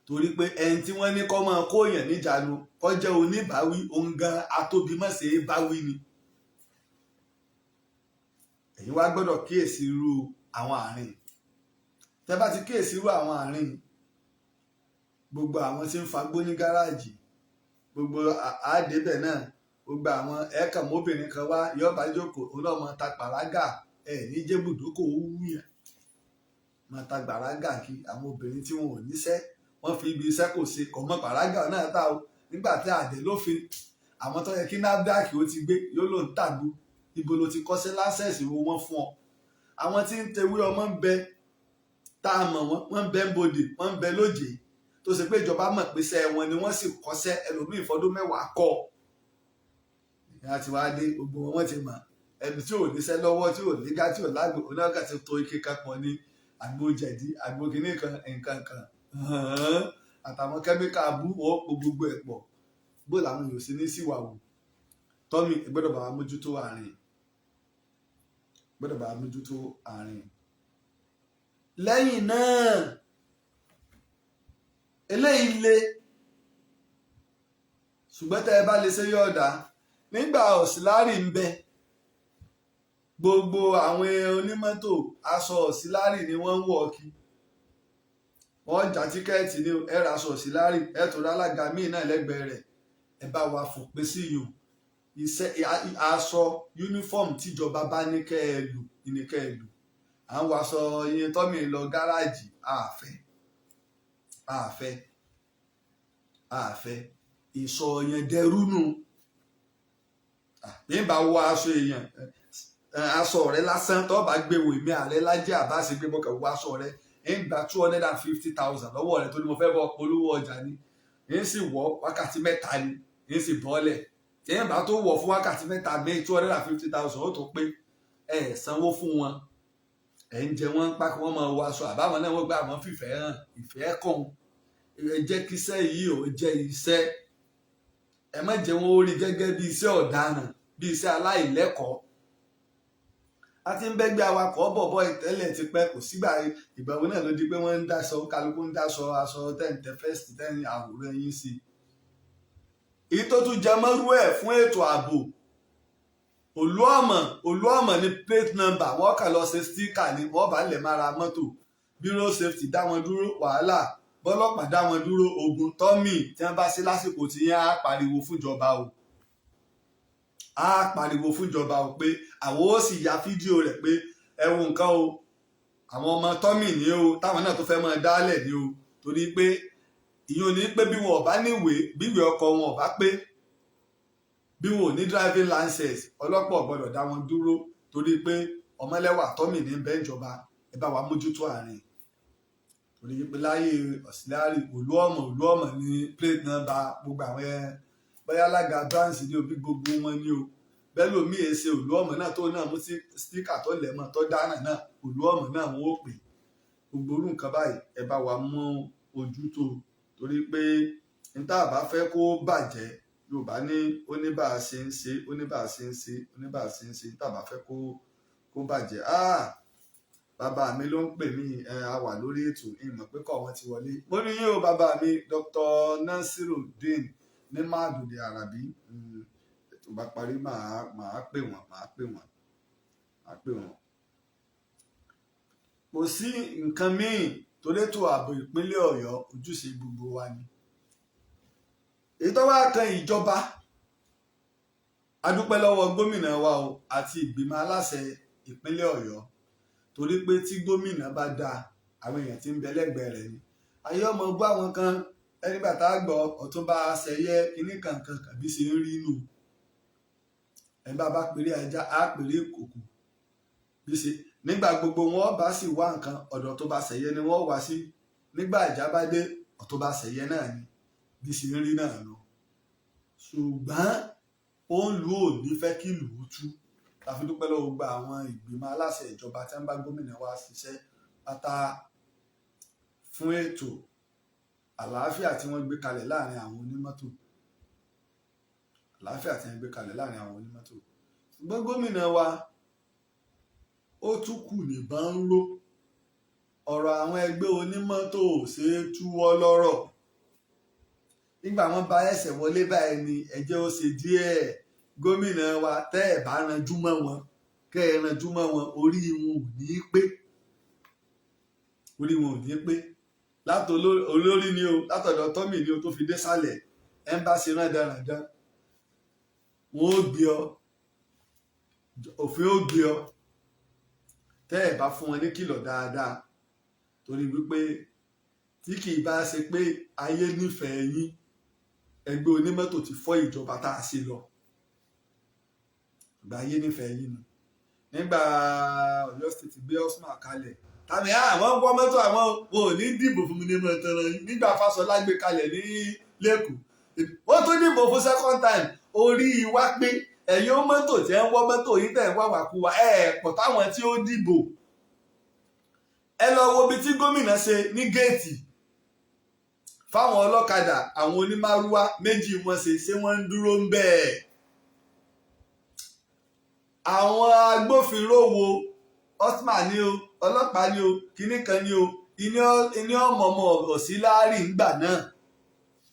Torí pé ẹni tí wọ́n ní kọ́ máa kóyàn níjànú kọ́ jẹ́ oníbàáwí, òun gan atóbimọ́sẹ̀ báwí ni. Ẹ̀yin wá gbọ́dọ̀ kíyèsí irú àwọn àárín. Tẹ́ bá ti kíyèsí irú àwọn àárín, gbogbo àwọn tí ń fagbó ní gáràjì, gbogbo àádébẹ̀ náà, gbogbo àwọn ẹ̀ẹ̀kan mọ́bìnrin kan wá yọba jókòó ọlọ́mọ ta pàrágà ní jébùdókò wúyàn máa ta gbàrágà kí àwọn obìnrin tí wọn ò níṣẹ́, wọ́n fi ibi iṣẹ́ kò ṣe kọ̀ mọ́ pàrágà náà ta o. Nígbà tí àdé lófin àwọn tó yẹ kí NAFDAC ó ti gbé yóò ló ń tàgbó, ibo ló ti kọ́ṣẹ́ láṣẹ̀sì wo wọ́n fún ọ. Àwọn tí ń tewé ọmọ ń bẹ tá a mọ̀ wọ́n ń bẹ ń bodè, wọ́n ń bẹ lóje, tó ṣe pé ìjọba mọ̀ pé iṣẹ́ wọn ni wọ́n sì kọ́ṣẹ́, ẹlòmíì fọdún 10 kọ́. Ìyá ti wá dé, gbogbo wọn ti mọ̀ ẹni tí ò níṣẹ́ lọ́wọ́, tí ò nígá, tí ò lágbo, onáka ti to ike kan pọ̀ ní àgbo jẹ̀dí, àgbo kìíní kan nǹkan kan àtàwọn kẹ́míkà bú wọn po gbogbo ẹ̀ pọ̀. Bó làwọn èèyàn sì ní síwà wò. Tọ́mì gbọ́dọ̀ bá wa mójútó àárín, gbọ́dọ̀ bá wa mójútó àárín. Lẹ́yìn náà eléyìí le, ṣùgbọ́n tẹ́ ẹ bá lè ṣe yọ̀ọ̀dà. Nígbà ọ̀sìlárì ń bẹ, gbogbo àwọn onímọ́tò aṣọ ọ̀sìlárì ni wọ́n ń wọ̀ kí. Wọ́n já tíkẹ́ẹ̀tì ní ẹ ra aṣọ ọ̀sìlárì, ẹ tó ra alága míì náà lẹ́gbẹ̀ẹ́ rẹ̀. Ẹ bá wa fòpin sí yòó. Iṣẹ́ aṣọ yúnífọ́ọ̀mù tíjọba bá ní kẹ́ ẹ lò ní kẹ́ ẹ lò. À ń wọ aṣọ iye tọ́mì lọ gáràjì, àfẹ́ ìsọ yẹn dẹrú nù. Nígbà wo aṣọ èèyàn, aṣọ rẹ lásán tó bá gbé wò mí àrẹ lájẹ àbáṣe gbé mọ́kàn wọ aṣọ rẹ ń gba 250,000 lọ́wọ́ rẹ tó ní mo fẹ́ bọ́ polówó ọjà ni, ń sì wọ wákàtí 3 ni, ń sì bọ́lẹ̀. Tí ẹ̀ bá tó wọ̀ fún wákàtí 3 ní 250,000 ó tó pé ẹ̀ sanwó fún wọn, ẹ̀ ń jẹ wọ́n pa kí wọ́n máa wọ aṣọ, àbáwọn náà wọ́n gbà wọ́n fìfẹ́ hàn, ìfẹ́ kàn. Ẹ jẹ́ kí iṣẹ́ yìí ò jẹ́ iṣẹ́, ẹ má jẹ́ wọn ó rí gẹ́gẹ́ bí iṣẹ́ ọ̀daràn, bí iṣẹ́ aláìlẹ́kọ̀ọ́. A ti ń bẹ́gbẹ́ awakọ̀ bọ̀bọ̀ ìtẹ́lẹ̀ ti pẹ́, kò sígbà ìgbàwo náà ló di pé wọ́n ń dáṣọ, kálukú ń dáṣọ aṣọ tẹ́ǹtẹ́ fẹ́sìtì tẹ́ǹ àwòrán yín sí. Èyí tó tún jẹ mọ́rú ẹ̀ fún ètò ààbò, olúọ̀mọ̀ ní plate number, wọ́n kàn lọ ṣe sticker ni wọ́n bá lẹ̀ mára mọ́tò. Bureau safety dá wọn dúró, wàhálà. Bọ́lọ́pàá dá wọn dúró, ogun tọ́mì tí wọ́n bá sí lásìkò tí yẹn á pariwo fúnjọba o. Á pariwo fúnjọba o pé àwọn ó sì ya fídíò rẹ̀ pé ẹ wo nǹkan o, àwọn ọmọ tọ́mì ní o, táwọn náà tó fẹ́ máa dálẹ̀ ní o. Torí pé ìyẹn ò ní pé bí wọn ò bá níwèé, bíwèé ọkọ̀ wọn ò bá pé, bí wọn ò ní driving license, ọlọ́pàá ò gbọ́dọ̀ dá wọn dúró. Torí pé ọmọlẹ́wà tọ́mì ní bẹ́ẹ̀ ìjọba, ẹ bá wa mójútó àárín. Torí pé láyé ọ̀sìlárì olúọ̀mọ̀ ní plate number gbogbo àwọn bóyá alága branch ní òbí gbogbo wọn ní o. Bẹ́ẹ̀ lómi èsè olúọ̀mọ̀ náà tó náà mú sí stíkà tó lẹ̀ mọ́ tó dáná náà olúọ̀mọ̀ náà wọ́n ó pè. gbogbo orú nǹkan báyìí ẹ bá wa mú ojútó, torí pé n tá a bá fẹ́ kó bàjẹ́, Yorùbá ní ó ní bá a ṣe ń ṣe, ó ní bá a ṣe ń ṣe, ó ní bá a ṣe ń ṣe, tá a bá fẹ́ kó bàjẹ́. Bàbá mi ló ń pè mí, a wà lórí ètò, ìmọ̀ pé kọ́ wọn ti wọlé. Mo ní yín o bàbá mi, Dr. Nasirudeen ní Máàdùdé Àràbí. Tó bá parí màá pè wọ́n. Kò sí nǹkan míì tó létò ààbò ìpínlẹ̀ Ọ̀yọ́, ojúṣe gbogbo wa ni. Èyí tó wá kan ìjọba, a dúpẹ́ lọ́wọ́ gómìnà wa o àti ìgbìmọ̀ aláṣẹ ìpínlẹ̀ Ọ̀yọ́, torí pé tí gómìnà bá dáa, àwọn èèyàn tí ń bẹ lẹ́gbẹ̀ẹ́ rẹ̀ ni. Ayé ọmọ gbọ́ àwọn kan ẹni bàtà gbọ́ Ọ̀túnba Ṣẹ̀yẹ kíní kankan kàbí ṣe ń rí nù. Ẹni bá pèrè ajá á pèrè ìkòkò bí ṣe. Nígbà gbogbo wọn bá sì wá nǹkan ọ̀dọ̀ Ọ̀túnba Ṣẹ̀yẹ ni wọ́n wá sí. Nígbà ìjà bá dé Ọ̀túnba Ṣẹ̀yẹ náà ni bí ṣe ń rí náà lọ. Ṣùgbọ́n ó ń lu òní fẹ́ kí ìlú tú. La fi dúpẹ́ lọ́wọ́ gba àwọn ìgbìmọ̀ aláṣẹ ìjọba tí wọ́n bá gómìnà wa ṣiṣẹ́ pátá fún ètò àlàáfíà tí wọ́n gbé kalẹ̀ láàrin àwọn onímọ́tò. Ṣùgbọ́n gómìnà wa ó tún kù nìbọn ń ró. Ọ̀rọ̀ àwọn ẹgbẹ́ onímọ́tò ò ṣe é túwọ́ lọ́rọ̀. Nígbà wọn bá ẹsẹ̀ wọlé báyìí ni ẹjẹ́ ó ṣe díẹ̀. Gómìnà wa tẹ́ ẹ̀ bá ranjú mọ́ wọn, kẹ́ ẹ ranjú mọ́ wọn, orí wọn ò ní pé. Láti olórí ni o, látọ̀dọ̀ tọ́mì ni o tó fi dé sálẹ̀, ẹ́mbáṣì rán dandan. Wọ́n ó gbé ọ, òfin ó gbé ọ, tẹ́ ẹ̀ bá fún wọn ní kìlọ̀ dáadáa. Torí wípé tí kì í bá ṣe pé ayé nífẹ̀ẹ́ yín, ẹgbẹ́ onímọ́tò ti fọ́ ìjọba tá a ṣe lọ. Ìgbà ayé nífẹ̀ẹ́ yín nu. Nígbà Ọ̀yọ́ State gbé Osman kalẹ̀, tàbí àwọn wọ́n mọ́tò àwọn ò ní dìbò fún mi ní mọ́tòrò yìí. Nígbà Fáṣọlá gbé kalẹ̀ ní lẹ́kọ̀ọ́, wọ́n tún dìbò fún second time. Orí wa pé ẹ̀yin ó mọ́tò tí ẹ̀ ń wọ́ mọ́tò yìí tẹ̀ ń wá wàkúwà pọ̀ táwọn tí ó dìbò. Ẹ lọ wo ibi tí gómìnà ṣe ní géètì fáwọn ọlọ́kadà, àwọn onímárúwá méjì wọn ṣe wọ́n ń dúró ń bẹ́ẹ̀. Àwọn agbófinró wo Osman ni o, ọlọ́pàá ni o, kinní kan ni o, iní ọmọọmọ ọ̀síláàrí ńgbà náà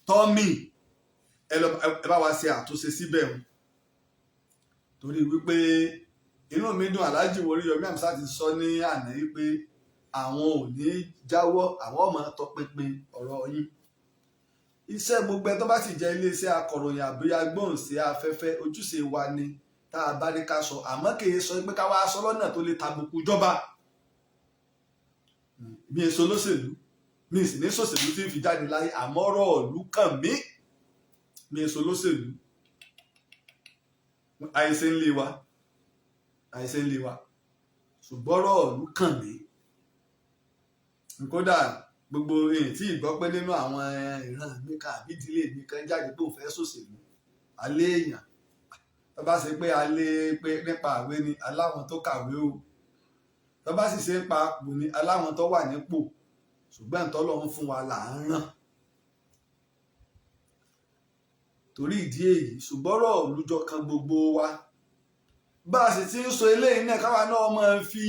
tọ́mì ẹ bá wa ṣe àtúnṣe síbẹ̀ wọn. Torí wípé inú mi dùn, Alhaji Oríyọmí Hamzat ti sọ ní àná wípé àwọn ò ní jáwọ́, àwọn ọmọ tọpinpin ọ̀rọ̀ yín. Iṣẹ́ gbogbo ẹ tó bá sì jẹ́ iléeṣẹ́ akọ̀ròyìn àbí agbóhùnsí afẹ́fẹ́, ojúṣe wa ni tá a bá ní ká sọ, àmọ́ kì í sọ pé ká wá sọ lọ́nà tó lè tàbùkù ìjọba. Mi èso lóṣèlú, mi sì ní sòṣèlú tí ń fi jáde láyé, àmọ́ ọ̀rọ̀ ìlú kàn mí. Mi èso lóṣèlú, àìṣe ń lé wa, ṣùgbọ́n ọ̀rọ̀ ìlú kàn mí. Kódà gbogbo èyí tí ìgbọ́ pé nínú àwọn ìran mi kan àbí ìdílé mi kan jáde tó fẹ́ sòṣèlú, alẹ́ èèyàn tó bá ṣe pé alẹ́ pé nípa àwé ni aláwọn tó kàwé o, tó bá sì ṣe ń pa àpò ni aláwọn tó wà nípò, ṣùgbọ́n ìtọ́lọ́run fún wa là ń ràn. Torí ìdí èyí, ṣùgbọ́n ọ̀rọ̀ olùjọ kan gbogbo wa. Bá a sì ti ń sọ eléyìí náà, káwa náà máa ń fi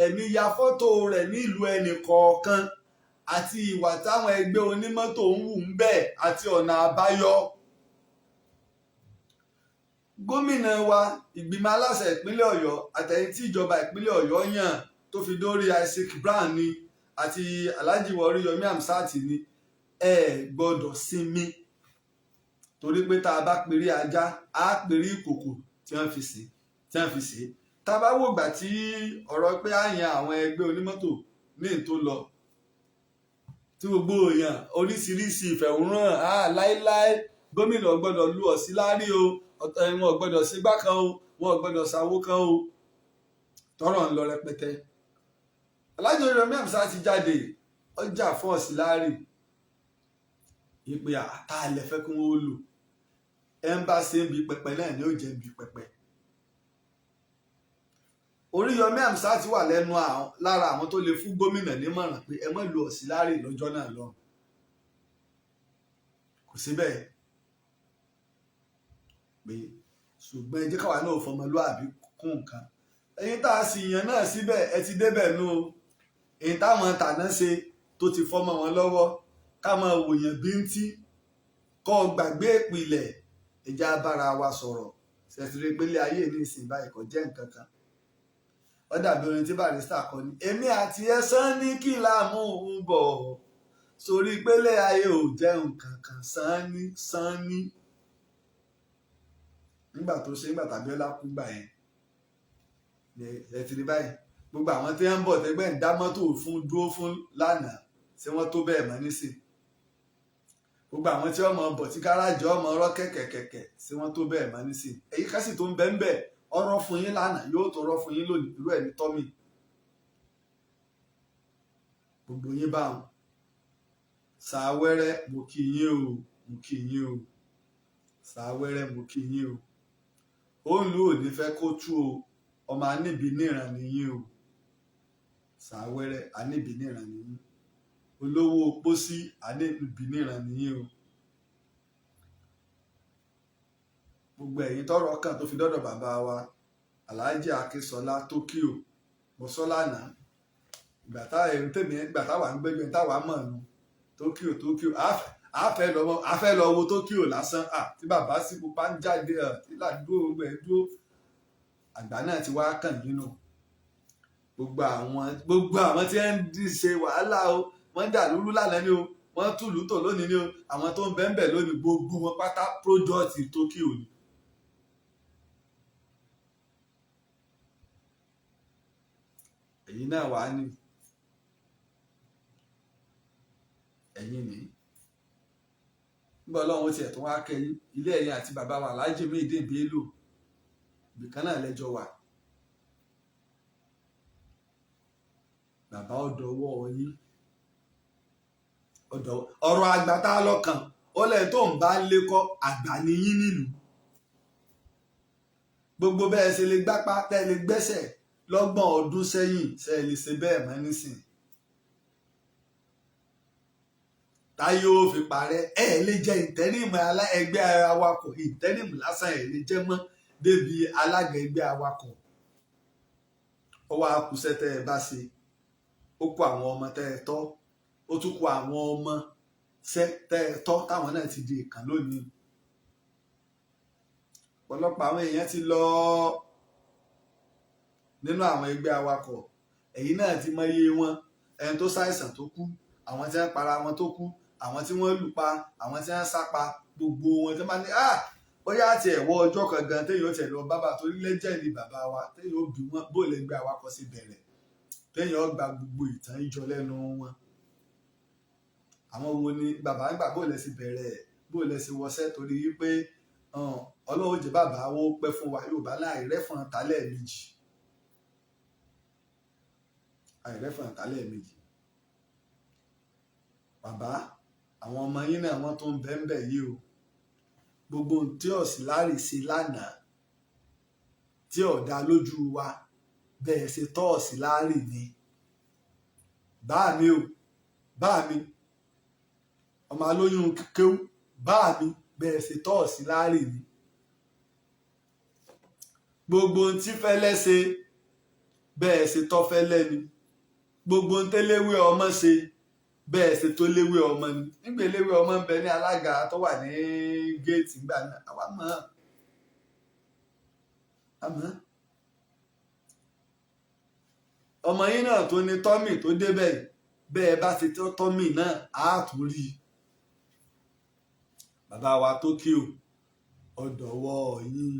ẹ̀mí ya fọ́tò rẹ̀ nílùú ẹnì kọ̀ọ̀kan àti ìwà táwọn ẹgbẹ́ onímọ́tò ń wù ń bẹ̀ àti ọ̀nà àbáyọ. Gómìnà wa, ìgbìmọ̀ aláṣẹ ìpínlẹ̀ Ọ̀yọ́ àtẹ̀yìn tí ìjọba ìpínlẹ̀ Ọ̀yọ́ yàn tó fi dórí Isaac Brown ni àti Alhaji Oríyọmí Hamzat ni ẹ gbọ́dọ̀ sinmi. Torí pé tá a bá pèrè ajá á pèrè ìkòkò tí wọ́n fi ṣe. Tá a bá wò gbà tí ọ̀rọ̀ pé á yan àwọn ẹgbẹ́ onímọ́tò ní tó lọ, tí gbogbo èèyàn oríṣiríṣi ìfẹ̀hónúhàn láíláí gómìnà gbọ́dọ̀ lu ọ̀sílárí o, wọn ò gbọ́dọ̀ ṣe gbá kan o, wọn ò gbọ́dọ̀ ṣàwó kan o, tọ́rọ̀ ń lọ rẹpẹtẹ. Alhaji Oríyọmí Hamzat ti jáde ọjà fún ọ̀sílárí ìpè àtàlẹ̀ fẹ́ kí wọ́n lò, ẹ̀ ń bá ṣe ń bi pẹpẹ náà ni ó jẹ́ ń bi pẹpẹ. Ó Oríyọmí Hamzat wà lẹ́nu lára àwọn tó lè fún gómìnà nímọ̀ràn pé ẹ má lu ọ̀sìláàrì lọ́jọ́ náà lọ. Kò síbẹ̀ pé ṣùgbọ́n ẹ jẹ́ káwa náà fọmọlúàbí kún nǹkan. Ẹ̀yin tá a sì yàn náà síbẹ̀ ẹ ti débẹ̀ nù o. Èyí táwọn tàná ṣe tó ti fọ́mọ wọn lọ́wọ́ ká máa wòyàn bíntí kọ́ gbàgbé ìpìlẹ̀ ìjà bára wa sọ̀rọ̀ ṣẹ̀sìrì pélé ayé ní ìsìn báyìí kò jẹ́ nǹkan kan. Ó dàbí orin tí Barrister kọ ni èmi àti ẹ̀sán ní kí láàmú ń bọ̀ sórí pélé ayé ò jẹ́ nǹkan kan sanni. Nígbà tó ṣe nígbà tàbí ọlá kú gbà yẹn ẹ ti rí báyìí gbogbo àwọn tí wọ́n ń bọ̀ tẹ́gbẹ́ ń dá mọ́tò fún dúró fún lánàá ṣé wọ́n tó bẹ́ẹ̀ mọ́ nísìn. Gbogbo àwọn tí wọ́n mọ̀ bọ̀ tí gáràjì ọmọ ọ̀rọ̀ kẹ̀kẹ̀kẹ̀kẹ̀ ṣé wọ́n tó bẹ́ẹ̀ mọ́ nísìn. Èyí kásì tó ń bẹ́ ń bẹ̀ ọ̀rọ̀ fún yín lánàá yóò tó rọ́ fún yín lónìí irú ẹ̀ ní tọ́mì. Gbogbo yín bá wọn Ṣàwẹ́rẹ́ mo kí yín o mo kí yín o Ṣàwẹ́rẹ́ mo kí yín o. Ó ń lù ò ní fẹ́ kó tú o ọmọ aníbi níran nìyí o. Ṣàwẹ́rẹ́ aníbi níran nìyí. Olówó pósí aníbi níran nìyí o. Gbogbo ẹ̀yin tọ́rọ̀ kàn tó fi dọ́dọ̀ bàbá wa Alhaji Akínsọlá Tókíò mọ́sọ́lánà ìgbà táwa ń gbẹ́jọ́ táwa mọ̀ nù Tókíò àfẹ́ lọ wo Tókíò lásán tí bàbá sí pupa ń jáde tí ládùúgbò gbogbo ẹ̀ dúró àgbà náà ti wá kàn nínú gbogbo àwọn tí ń ṣe wàhálà o wọ́n jà lúlú lánàá ni o wọ́n túlù tò lónìí ni o àwọn tó ń bẹ́ẹ̀ lónìí gbogbo wọn pátá pródọ́ọ̀tì Tókíò ni. Ẹ̀yin náà wà ní ẹ̀yin ní nígbà Ọlọ́run tiẹ̀ tó wá kẹ́yìn ilé ẹ̀yin àti bàbá wa Alhaji Muideen Bello ibìkan náà lẹ́jọ́ wà. Bàbá ọ̀dọ̀wọ́ yín ọ̀rọ̀ àgbà tá a lọ́kàn ó lẹ́yìn tó ń bá ń lékọ́ àgbà ni yín nílùú. Gbogbo bẹ́ẹ̀ ṣe lè gbápá tẹ́ lè gbẹ́sẹ̀ lọ́gbọ̀n ọdún sẹ́yìn ṣe lè ṣe bẹ́ẹ̀ mọ́ nísìn. Táyé ó fi parẹ́ lè jẹ́ ìtẹ́rìmù ẹgbẹ́ awakọ̀ ìtẹ́rìmù lásán lè jẹ́ mọ́ débi alága ẹgbẹ́ awakọ̀. Ó wá kùsẹ́ tẹ́ ẹ bá ṣe ó kó àwọn ọmọ tẹ́ ẹ tọ́ ó tún kó àwọn ọmọ tẹ́ ẹ tọ́ táwọn náà ti di ìkàn lónìí. Ọ̀pọ̀lọpọ̀ àwọn èèyàn ti lọ nínú àwọn ẹgbẹ́ awakọ̀ ẹ̀yin náà ti mọ iye wọn ẹni tó ṣàìsàn tó kú àwọn tí wọ́n para wọn tó kú àwọn tí wọ́n lù pa àwọn tí wọ́n sá pa gbogbo wọn tí wọ́n bá ní bóyá àti ẹ̀wọ́ ọjọ́ kan gan téèyàn ó tẹ̀lé bàbá torí lẹ́jẹ̀ndì bàbá wa téèyàn ó bí wọn bó lè gbé awakọ̀ sí bẹ̀rẹ̀ téèyàn ó gba gbogbo ìtàn ìjọ lẹ́nu wọn. Àwọn wo ni bàbá ń gbà bó lè sí bẹ̀rẹ̀ bó lè sí wọṣẹ́ torí wípé Ọlọ́run jẹ́ bàbá wọn ó pẹ́ fún wa Yorùbá láì rẹ́fọ̀n tálẹ̀ méjì bàbá àwọn ọmọ yín náà wọ́n tó ń bẹ́ẹ̀ yìí o. Gbogbo tí ọ̀sìláàrì ṣe lánàá tí ọ̀dà lójú wa bẹ́ẹ̀ ṣe tọ́ ọ̀sìláàrì ni. Bá mi ọmọ alóyún kéwú bá mi bẹ́ẹ̀ ṣe tọ́ ọ̀sìláàrì ni. Gbogbo tí fẹ́lẹ́ ṣe bẹ́ẹ̀ ṣe tọ́ fẹ́lẹ́ ni. Gbogbo tẹ́léwé ọmọ ṣe bẹ́ẹ̀ ṣe tó léwé ọmọ ni. Nígbà léwé ọmọ ń bẹ ní alága tó wà ní géètì ńgbà náà àwa mọ̀ ọmọ yín náà tó ní tọ́mì tó débẹ̀ bẹ́ẹ̀ bá ti tọ́ tọ́mì náà á tún rí i. Bàbá wa Tókíò ọ̀dọ̀wọ́ yín.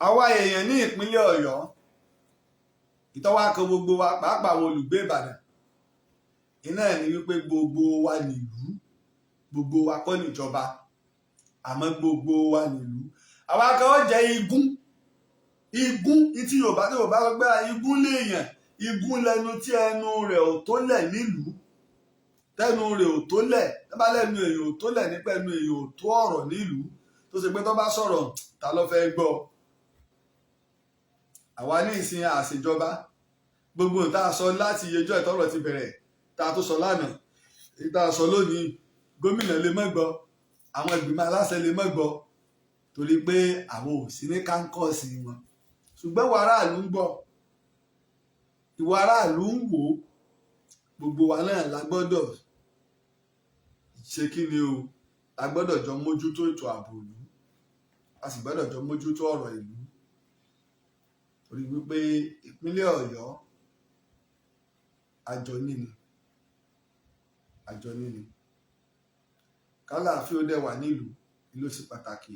Àwa èèyàn ní ìpínlẹ̀ Ọ̀yọ́ ìtọ́wá kan gbogbo wa pàápàá àwọn olùgbé Ìbàdàn iná ẹ̀ ní wípé gbogbo wa nílùú gbogbo wa kọ́ níjọba àmọ́ gbogbo wa nílùú. Àwa kan ó jẹ́ igun tí Yorùbá lọ gbé igun léèyàn igun lẹnu tí ẹnu rẹ̀ ò tó lẹ̀ nílùú tẹnu rẹ̀ ò tó lẹ̀ bá lẹ́nu èèyàn ò tó lẹ̀ nípa ẹnu èèyàn ò tó ọ̀rọ̀ nílùú tó ṣe pé tó bá sọ̀rọ̀ ta ló fẹ́ gbọ́. àwa ní ìsìn àṣejọba gbogbo tá a sọ láti ẹjọ́ ìtọ́rọ̀ ti bẹ̀rẹ̀ tá a tó sọ lánàá tá a sọ lónìí gómìnà lè má gbọ́ àwọn ìgbìmọ̀ aláṣẹ lè má gbọ́ torí pé àwọn ò sí ní kánkọ́ọ̀sì wọn ṣùgbọ́n ìwà aráàlú ń gbọ́ ìwà aráàlú ń wò gbogbo wa náà la gbọ́dọ̀ ṣe kí ni o la gbọ́dọ̀ jọ mójútó ètò ààbò ìlú a sì gbọ́dọ̀ jọ mójútó ọ̀rọ̀ ìlú torí wípé ìpínlẹ̀ Ọ̀yọ́ àjọ níní kálàáfíà ó dẹ̀ wà nílùú ìlú sí pàtàkì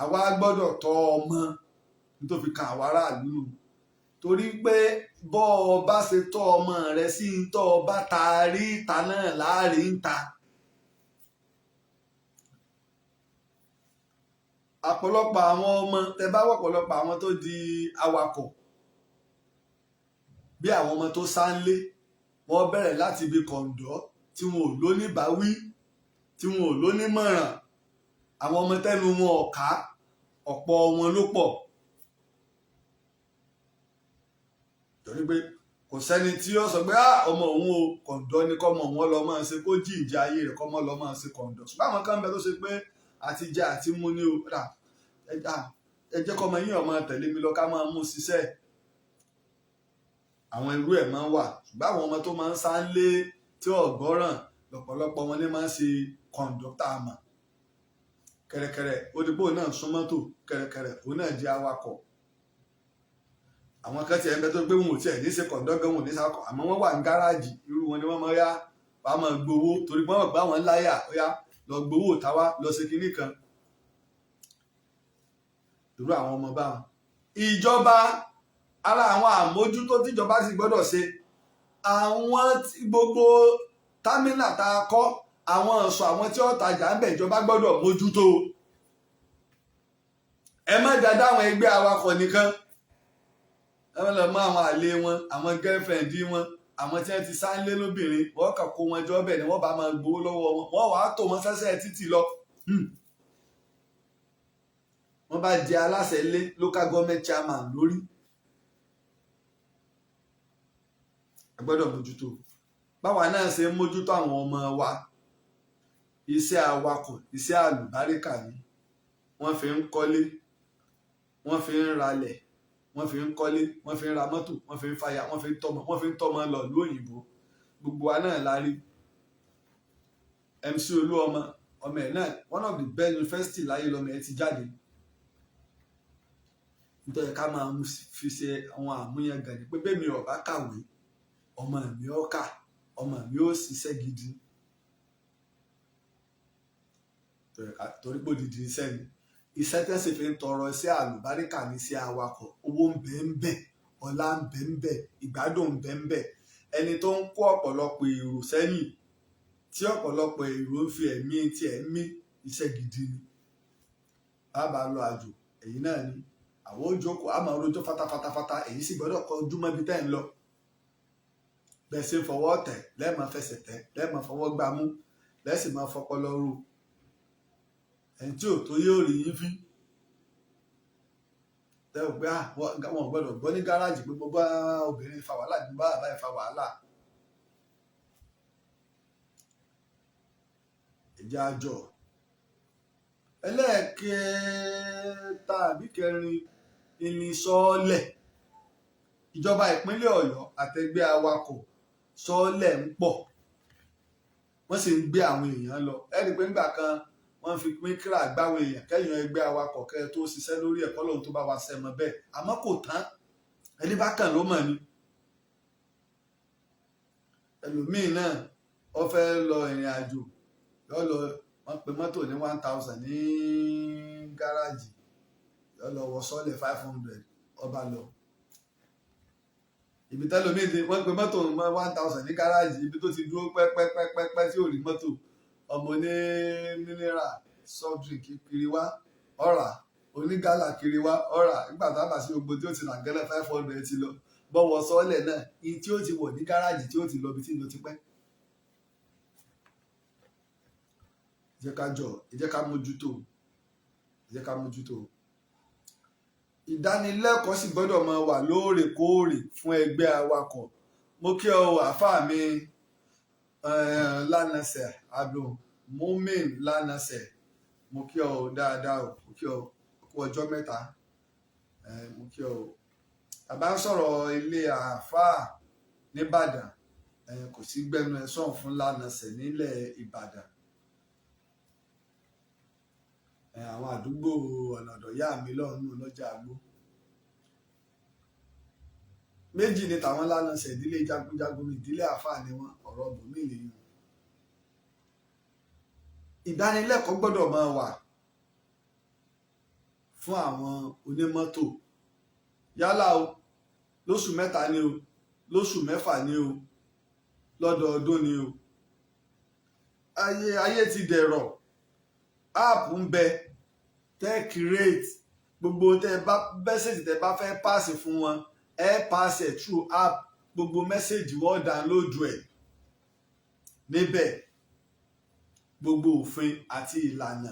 àwa gbọ́dọ̀ tọ́ ọmọ tó fi kan àwa aráàlú torí pé bọ́ ọ bá ṣe tọ́ ọmọ rẹ sí tọ́ ọ bá ta rí ìta náà láàrin ń ta. Ọ̀pọ̀lọpọ̀ àwọn ọmọ tẹ bá wọ̀pọ̀lọpọ̀ àwọn tó di awakọ̀ bí àwọn ọmọ tó sáńlé wọ́n bẹ̀rẹ̀ láti ibi kọ̀ǹdọ́ tí wọn ò lóníbàáwí tí wọn ò lónímọ̀ràn àwọn ọmọ tẹnu wọn ọ̀ká ọ̀pọ̀ wọn ló pọ̀ torí pé kò sẹ́ni tí ó sọ pé ọmọ òun o kọ̀ǹdọ́ ni kọ́mọ wọn lọ máa ṣe kó jí ìjà ayé rẹ̀ kọ́mọ lọ máa ṣe kọ̀ǹdọ́ ṣùgbọ́n àwọn kan bẹ tó ṣe pé àti jẹ àti mú ní o ẹ jẹ́ kọ́mọ yín ọmọ tẹ̀lé mi lọ ká máa mú ṣiṣẹ́ àwọn irú ẹ̀ máa ń wà ṣùgbọ́n àwọn ọmọ tó máa ń sá lé tí ọ̀gọ́ràn lọ́pọ̀lọpọ̀ wọn ní máa ń ṣe kọ̀ǹdọ́tà àmọ́ kẹ̀rẹ̀kẹ̀rẹ̀ òdìbò náà sún mọ́tò kẹ̀rẹ̀kẹ̀rẹ̀ òun náà di awakọ̀ àwọn kan tiẹ̀ ń bẹ tó gbé wọn ò tiẹ̀ ní ṣe kọ̀ǹdọ́gàn wọn ò ní sákọ̀ àmọ́ wọ́n wà ní gáràjì irú wọn ni wọ́n máa yá wàá máa gbowó torí pé wọ́n gbá wọn láyà ó yá lọ gbowó táwa lọ ṣe kinní kan irú àwọn ọmọ báwọn. Ìjọba ara àwọn àmójútó tíjọba sì gbọ́dọ̀ ṣe àwọn gbogbo támínà tá a kọ́ àwọn ọ̀ṣọ́ àwọn tí ó tajà ń bẹ̀ ìjọba gbọ́dọ̀ mójútó ẹ má dáadáa àwọn ẹgbẹ́ awakọ̀ nìkan ẹ má lọ mọ àwọn àlè wọn àwọn girlfriend wọn àwọn tí wọ́n ti sáńlé lóbìnrin wọ́n kàn kó wọn jọ bẹ́ẹ̀ ni wọ́n bá máa gbowó lọ́wọ́ wọn wọ́n wàá tò wọn sẹ́sẹ́ títì lọ wọ́n bá jẹ aláṣẹ ilé local government chairman lórí ẹ gbọ́dọ̀ mójútó báwa náà ṣe ń mójútó àwọn ọmọ wa iṣẹ́ awakọ̀ iṣẹ́ àlùbáríkà ni wọ́n fi ń kọ́lé wọ́n fi ń ralẹ̀ wọ́n fi ń kọ́lé wọ́n fi ń ra mọ́tò wọ́n fi ń fàyà wọ́n fi ń tọ́mọ lọ ìlú òyìnbó gbogbo wa náà la rí MC Olúọmọ ọmọ ẹ̀ náà one of the best university láyé lọ́mọ ẹ̀ ti jáde nítorí ká máa fi ṣe àwọn àmúyangàn ní pé bẹ́ẹ̀ mi ò bá kàwé ọmọ mi ó kà ọmọ mi ó ṣiṣẹ́ gidi torí pé òdìdí iṣẹ́ ni iṣẹ́ tẹ́sí fi ń tọrọ iṣẹ́ àlùbáríkà ní iṣẹ́ awakọ̀ owó ń bẹ ń bẹ ọlá ń bẹ ń bẹ ìgbádùn ń bẹ ń bẹ ẹni tó ń kó ọ̀pọ̀lọpọ̀ èrò sẹ́yìn tí ọ̀pọ̀lọpọ̀ èrò ń fi ẹ̀mí tiẹ̀ mí iṣẹ́ gidi ni bàbá lọ àjò èyí náà ni àwọn òjòkó àmọ́ orójó fatafata èyí sì gbọ́dọ̀ kọjú mọ́ ibi tẹ́ ń lọ bẹ́ẹ̀ ṣe ń fọwọ́ tẹ̀ lẹ́ẹ̀mọ́ fẹsẹ̀ tẹ̀ lẹ́ẹ̀mọ́ fọwọ́ gbámú lẹ́sìn máa fọpọlọ rú ẹni tí ò tó yóò rí yín fín tẹ́ ò pé wọn gbọ́dọ̀ gbọ́ ní gáràjì pé mo bá obìnrin fa wàhálà ní bá àbá ìfa wàhálà ìjà àjọ ẹlẹ́ẹ̀kẹta àbí kẹrin ìní sọ́ọ́lẹ̀ ìjọba ìpínlẹ̀ Ọ̀yọ́ àtẹgbẹ́ awakọ̀ sọ́ọ́lẹ̀ ń pọ̀ wọ́n sì ń gbé àwọn èèyàn lọ ẹ̀rí pé ńgbà kan wọ́n fi pín kíra gbáwọn èèyàn kẹ́yìn ẹgbẹ́ awakọ̀ kẹ́ tó ṣiṣẹ́ lórí ẹ̀kọ́ lóhun tó bá wa sẹ́mọ bẹ́ẹ̀ àmọ́ kò tán ẹni bá kàn ló mọ̀ ni ẹlòmíín náà wọ́n fẹ́ lọ ìrìn àjò yọ lọ wọ́n pe mọ́tò ní 1000 ní gáràjì yọ lọ wọ sọ́ọ̀lẹ̀ 500 ọba lọ ibi tẹ́lòmíín ti wọ́n pe mọ́tò 1000 ní gáràjì ibi tó ti dúró pẹ́pẹ́pẹ́pẹ́ tí ò rí mọ́tò ọmọ ní mineral soft drink kiri wá ọ̀rà onígálà kiri wá ọ̀rà nígbà tá a bá sí gbogbo tí ó ti rà gẹ́lẹ́ 500 ti lọ bọ́wọ́ sọ́ọ̀lẹ̀ náà ní tí ó ti wọ̀ ní gáràjì tí ó ti lọ bí tí ló ti pẹ́. ẹ jẹ́ ká mójútó ìdánilẹ́kọ̀ọ́ sì gbọ́dọ̀ máa wà lóòrèkóòrè fún ẹgbẹ́ awakọ̀. Mo kí ọ àáfàá mi lánàṣẹ abdul mumin lánàṣẹ, mo kí ọ dáadáa o, mo kí ọ kú ọjọ́ mẹ́ta, mo kí ọ. Àbá ń sọ̀rọ̀ ilé àáfàá nìbàdàn, kò sí gbẹnu ẹ sọ̀n fún lánàṣẹ nílẹ̀ ìbàdàn. Àwọn àdúgbò ọ̀nà ọ̀dọ̀ yá mi lọ́rùn lọ́jà àgbó méjì ni tàwọn lánàṣẹ, ìdílé jagunjagun ìdílé àáfàá ni wọn, ọ̀rọ̀ bòmí nìyí. Ìdánilẹ́kọ̀ọ́ gbọ́dọ̀ máa wà fún àwọn onímọ́tò, yálà o lóṣù mẹ́ta ni o, lóṣù mẹ́fà ni o, lọ́dọọdún ni o. Ayé ti dẹ̀rọ̀, áàpù ń bẹ tẹ́ create, gbogbo mẹ́sẹ̀jì tẹ́ bá fẹ́ pàṣẹ fún wọn ẹ pàṣẹ through app, gbogbo mẹ́sẹ̀jì wọ́n download ẹ̀ níbẹ̀, gbogbo òfin àti ìlànà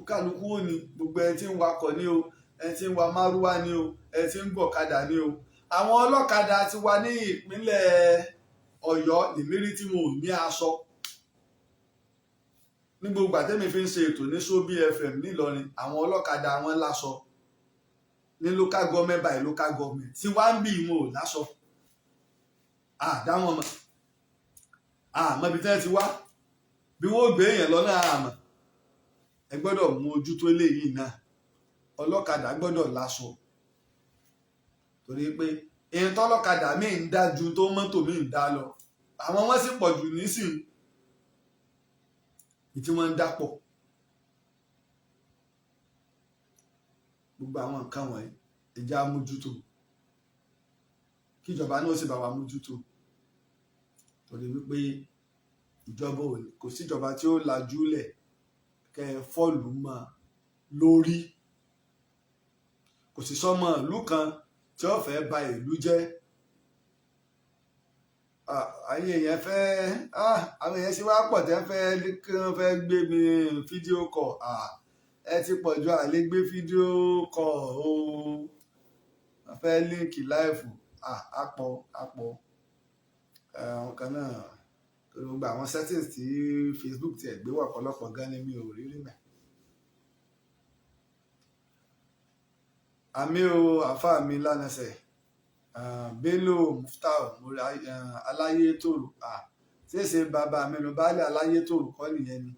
kálukú ò ní, gbogbo ẹni tí ń wakọ̀ ní o, ẹni tí ń wa márúwá ní o, ẹni tí ń gbọ̀kadà ní o. Àwọn ọlọ́kadà ti wà ní ìpínlẹ̀ Ọ̀yọ́ ìmírí tí wọn ò ní aṣọ. Ní gbogbo àtẹ́mi fi ń ṣe ètò ní Sobi FM nílọrin, àwọn ọlọ́kadà wọn láṣọ ní local government by local government, tí wá ń bí wọn ò láṣọ. Àdá wọn mọ̀, àmọ́ ibi tí wọ́n ti wá, bí wọ́n gbé èèyàn lọ́nà àmọ́. Ẹ gbọ́dọ̀ mú ojú tó léyìí náà, ọlọ́kadà gbọ́dọ̀ láṣọ, torí pé èèyàn tọ́lọ́kadà mi ń dá ju tó mọ́tò mi ń dá lọ. Àwọn wọn sì pọ̀ jù nísìnyí tí wọ́n ń dápọ̀. Gbogbo àwọn nǹkan wọ̀nyí ẹja mójútó, kíjọba náà sì bá wa mójútó, torí wípé ìjọba kò síjọba tí ó lajú lẹ̀ kẹ fọ́ọ̀lù mọ́ lórí. Kò sí sọ́mọ ìlú kan tí ó fẹ́ ba ìlú jẹ́. Ayé yẹn fẹ́, àwọn èèyàn sì wá pọ̀ tẹ́ kí wọ́n fẹ́ gbé mi fídíò kọ̀. Ẹ ti pọ̀ jù, àlè gbé fídíò kọ̀ o, wọ́n fẹ́ líǹkì láìfù, àpọ̀ àwọn kan náà. Gbogbo àwọn settings tí Facebook ti ẹ̀gbé wà ọ̀pọ̀lọpọ̀ gan ni mi ò rí rí mẹ́. Àmì o àáfàá mi lánàṣẹ, Bello Muftau aláyé tòrò, ṣèṣe bàbá mi ló baálé aláyé tòrò kọ́ nìyẹn ni.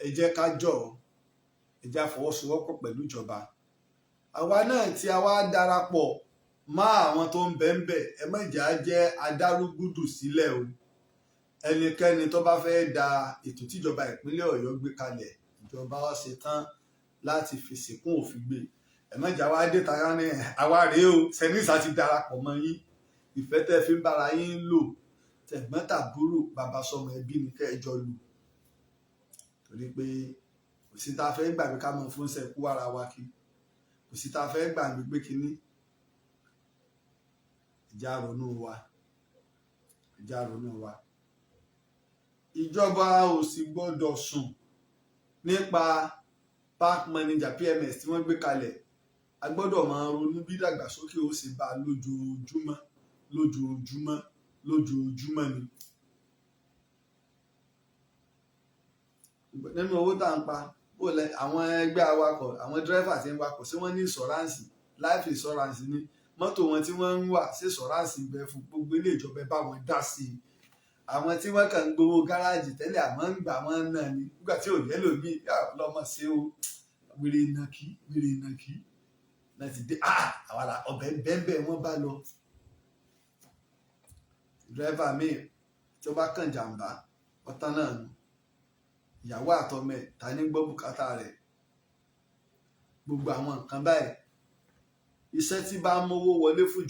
Ẹ jẹ́ ká jọ, ẹ jẹ́ àfọwọ́sowọ́pọ̀ pẹ̀lú ìjọba. Àwa náà tí a wá darapọ̀ má àwọn tó ń bẹ́ńbẹ́, ẹ má jà jẹ́ adárúgúdù sílẹ̀ o. Ẹnikẹ́ni tó bá fẹ́ da ètò tíjọba ìpínlẹ̀ Ọ̀yọ́ gbé kalẹ̀, ìjọba wa ṣe tán láti fi sìnkún òfin gbé. Ẹ má jà wá dé tara ní àwa rèé o, sẹ́nísà ti darapọ̀ mọ́ yín, ìfẹ́ tẹ́ fi ń bára yín lò, tẹ̀gbọ́n tàbúrò bàbá sọmọ ẹbí ni kẹ́ ẹ jọ lò. Torí pé kò sí tá a fẹ́ gbàgbé ká mọ fún sẹ́kú ara wa kí, kò sí tá a fẹ́ gbàgbé pé kínní. Ìjà ronú wa. Ìjọba ò sì gbọ́dọ̀ sùn nípa park manager PMS tí wọ́n gbé kalẹ̀. A gbọ́dọ̀ máa ronú bí ìdàgbàsókè ó sì bá lójoojúmọ́ ni. Nínú owó tá à ń pa, àwọn ẹgbẹ́ awakọ̀, àwọn dírẹ́fà tí ń wakọ̀, sí wọ́n ní ìṣọ́ráǹsì, life insurance ni. Mọ́tò wọn tí wọ́n ń wà sí ìṣọ́ráǹsì ń bẹ fún, gbogbo ilé ìjọba bá wọn dá sí i. Àwọn tí wọ́n kàn ń gbowó gáràjì tẹ́lẹ̀ àmọ́ ń gbà wọ́n náà ni, nígbà tí ò yẹ́lò mí lọ́mọ sí o, wèrè ìnàkí láti dé àwọn ọbẹ̀ bẹ́ẹ̀ wọ́n bá lọ. Dírẹ́fà míì tí ó bá kàn jàǹbá ọ̀tán náà nù, ìyàwó àtọmọ ẹ̀ ta ní gbọ́ bùkátà rẹ̀. Gbogbo àwọn nǹkan báyìí, iṣẹ́ tí bá ń mówó wọlé fún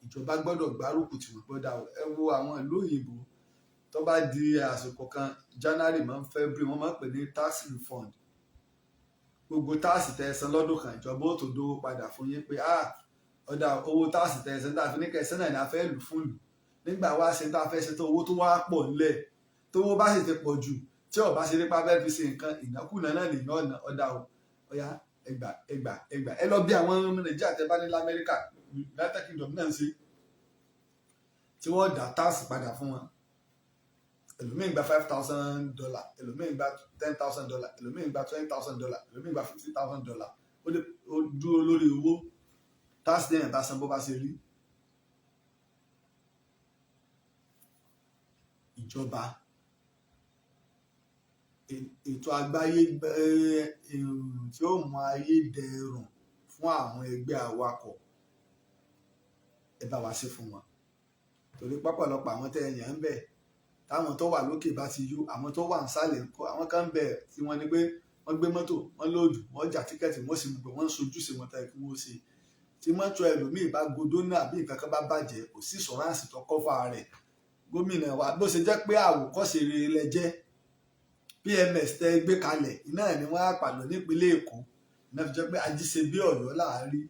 ìjọba gbọ́dọ̀ gbárùkù tí wọ́n gbọ́dọ̀. Ẹ wo àwọn ìlú òyìnbó tó bá di àsìkò kan, January mọ́ February, wọ́n máa ń pè ní tax refund. Gbogbo táàsì tẹ́ san lọ́dún kan, ìjọba ó tó dówó padà fún yín pé ọ̀dà owó táàsì tẹ́ san tá a fi ní kẹsàn náà ni a fẹ́ lù fún lù. Nígbà wá ṣe tá a fẹ́ ṣe tó owó tó wá pọ̀ nílẹ̀, tówó bá sì ti pọ̀ jù tí ọba ṣe nípa bẹ́ẹ̀ fi ṣe nǹkan ìnákùná náà lè yan ọ̀nà ọ̀dà o ọ̀yá ẹgbà ẹ lọ bí àwọn ọmọ Nàìjíríà tẹ bá ní lamẹ́ríkà United Kingdom náà ń ṣe tí wọ́n dá táàsì padà fún wọn ẹlòmíì gba $5,000 ẹlòmíì gba $10,000 ẹlòmíì gba $20,000 ẹlòmíì gba $50,000 ó dúró lórí owó táàsì dẹ́yìn tá a san bó bá ṣe rí. Ìjọba ètò àgbáyé tí ó mú ayé dẹrùn fún àwọn ẹgbẹ́ awakọ̀ ẹ bá wa ṣe fún wọn torí pọ̀pọ̀lọpọ̀ àwọn tẹ́ ẹ̀yàn ń bẹ̀ táwọn tó wà lókè bá ti yó àwọn tó wà nísàlẹ̀ ńkọ́ àwọn kan ń bẹ̀ tí wọ́n ní pé wọ́n gbé mọ́tò wọ́n lóòdù wọ́n já tíkẹ́ẹ̀tì wọ́n sì gbogbo wọ́n ń sojú sí wọn tẹ́ kí wọ́n ṣe tí mọ́tò ẹlòmíì bá godó náà bí nǹkan kan bá bàjẹ́ kò sí ìṣọ́ránsì tó kọ́fà rẹ̀ gómìnà wa bó ṣe jẹ́ pé àwòkọ́ṣe rere lẹ jẹ́ PMS tẹ gbé kalẹ̀ iná ẹ̀ ni wọ́n á pàlọ́ nípínlẹ̀ Èkó iná fi jẹ́ pé ajíṣe bí Ọ̀yọ́ láàárín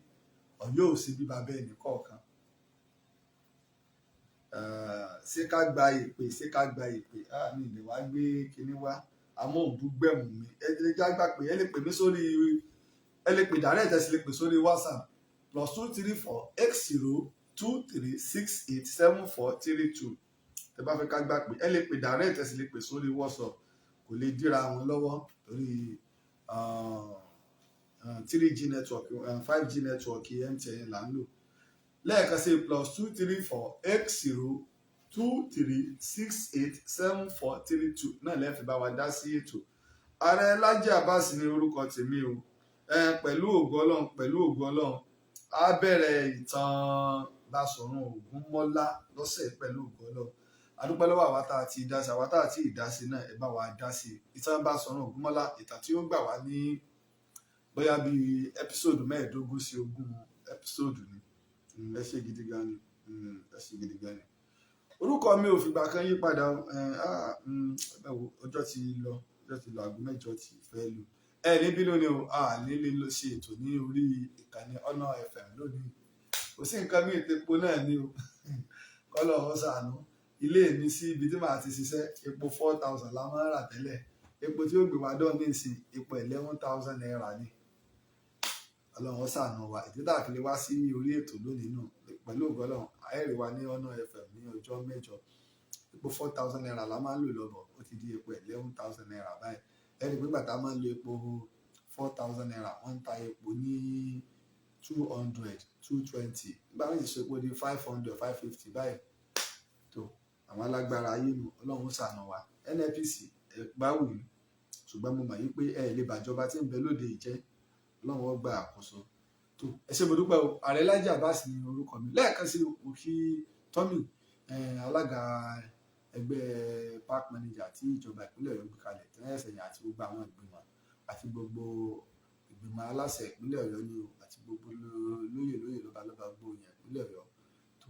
Ọ̀yọ́ ò sí bí bàbá ẹnì kọ̀ọ̀kan. Ṣé ká gba ìpè mi lè wá gbé kinní wá amóhùndúgbẹ̀mù mi ẹ lè já gbà pé ẹ lè pè mí sórí ẹ lè pè direct ẹ sì lè pè sórí WhatsApp +234 8023687432 tẹ bá fẹ́ ká gbà pé ẹ lè pè direct ẹ sì lè pè sórí WhatsApp kò lè dírà wọn lọ́wọ́ torí 3G network 5G network MTN là ń lò lẹ́ẹ̀kan sí +234 8023687432 náà lẹ́ẹ̀fì bá wa dá sí ètò. Ààrẹ Lájí Abbas ní orúkọ tèmi o pẹ̀lú ògo Ọlọ́run á bẹ̀rẹ̀ ìtàn Basọ̀run Ògúnmọ́lá lọ́sẹ̀ pẹ̀lú ògo Ọlọ́run adúpẹ́ lọ́wọ́ àwa tá a ti dá sí àwa tá a ti dá sí náà ẹ bá wa dá sí ìtàn Basọ̀run Ògúnmọ́lá ìtàn tí ó gbà wá ní bóyá bíi ẹ́písòdù 15 sí 20 ẹ́písòdù ni ẹ ṣe gidi gan ni ẹ ṣe gidi gan ni. Orúkọ mi ò fìgbà kan yí padà ọjọ́ ti lọ aago 8 ti fẹ́ lù ẹ níbí lónìí o nílé ló ṣe ètò ní orí ìkànnì Ọ̀nà FM lónìí kò sí nǹkan mí ìtepo náà ní o kọ́lọ̀ ọ̀sánú ilé mi sí ibi tí màá ti ṣiṣẹ́ epo 4,000 la máa ń rà tẹ́lẹ̀ epo tí ó gbé wa dán ní ìsìn epo 11,000 naira ni Ọlọ́run ṣàánú wa ìdílé àfilẹ wá sí orí ètò lónìí náà pẹ̀lú ògo Ọlọ́run àìrí wa ní Ọ̀nà FM ní ọjọ́ mẹ́jọ epo 4,000 naira la máa ń lò lọ́bọ̀ ó ti di epo 11,000 naira báyìí ẹni pé gbàtà máa ń lo epo 4,000 naira wọ́n ń ta epo ní 200 220 nígbà méjì ṣe epo di 500 550 báyìí tó àwọn alágbára ayé nu Ọlọ́run ṣàánú wa NNPC báwù yìí ṣùgbọ́n mo mọ̀ yí pé ẹ lè bàjọba tí ń bẹ lóde ìjẹ́ Ọlọ́run ó gba àkóso tó ẹ ṣé mo dúpẹ́ o Ààrẹ Lájí Abbas ní orúkọ mi lẹ́ẹ̀kan sí òkì Tommy alága ẹgbẹ́ park manager tí ìjọba ìpínlẹ̀ Ọ̀yọ́ gbé kalẹ̀ tí wọ́n ṣẹ̀yìn àti gbogbo àwọn ìgbìmọ̀ àti gbogbo ìgbìmọ̀ aláṣẹ ìpínlẹ̀ Ọ̀yọ́ ni o àti gbogbo lóyè lọ́balọ́ba gbogbo yẹn ìpínlẹ̀ Ọ̀yọ́ tó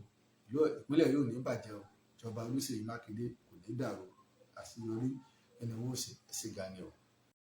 ìpínlẹ̀ yóò ní bàjẹ́ o ìjọba Olúṣèyí Mákindé kò ní dàrú àṣeyọrí ẹni wọn ò ṣe gani o.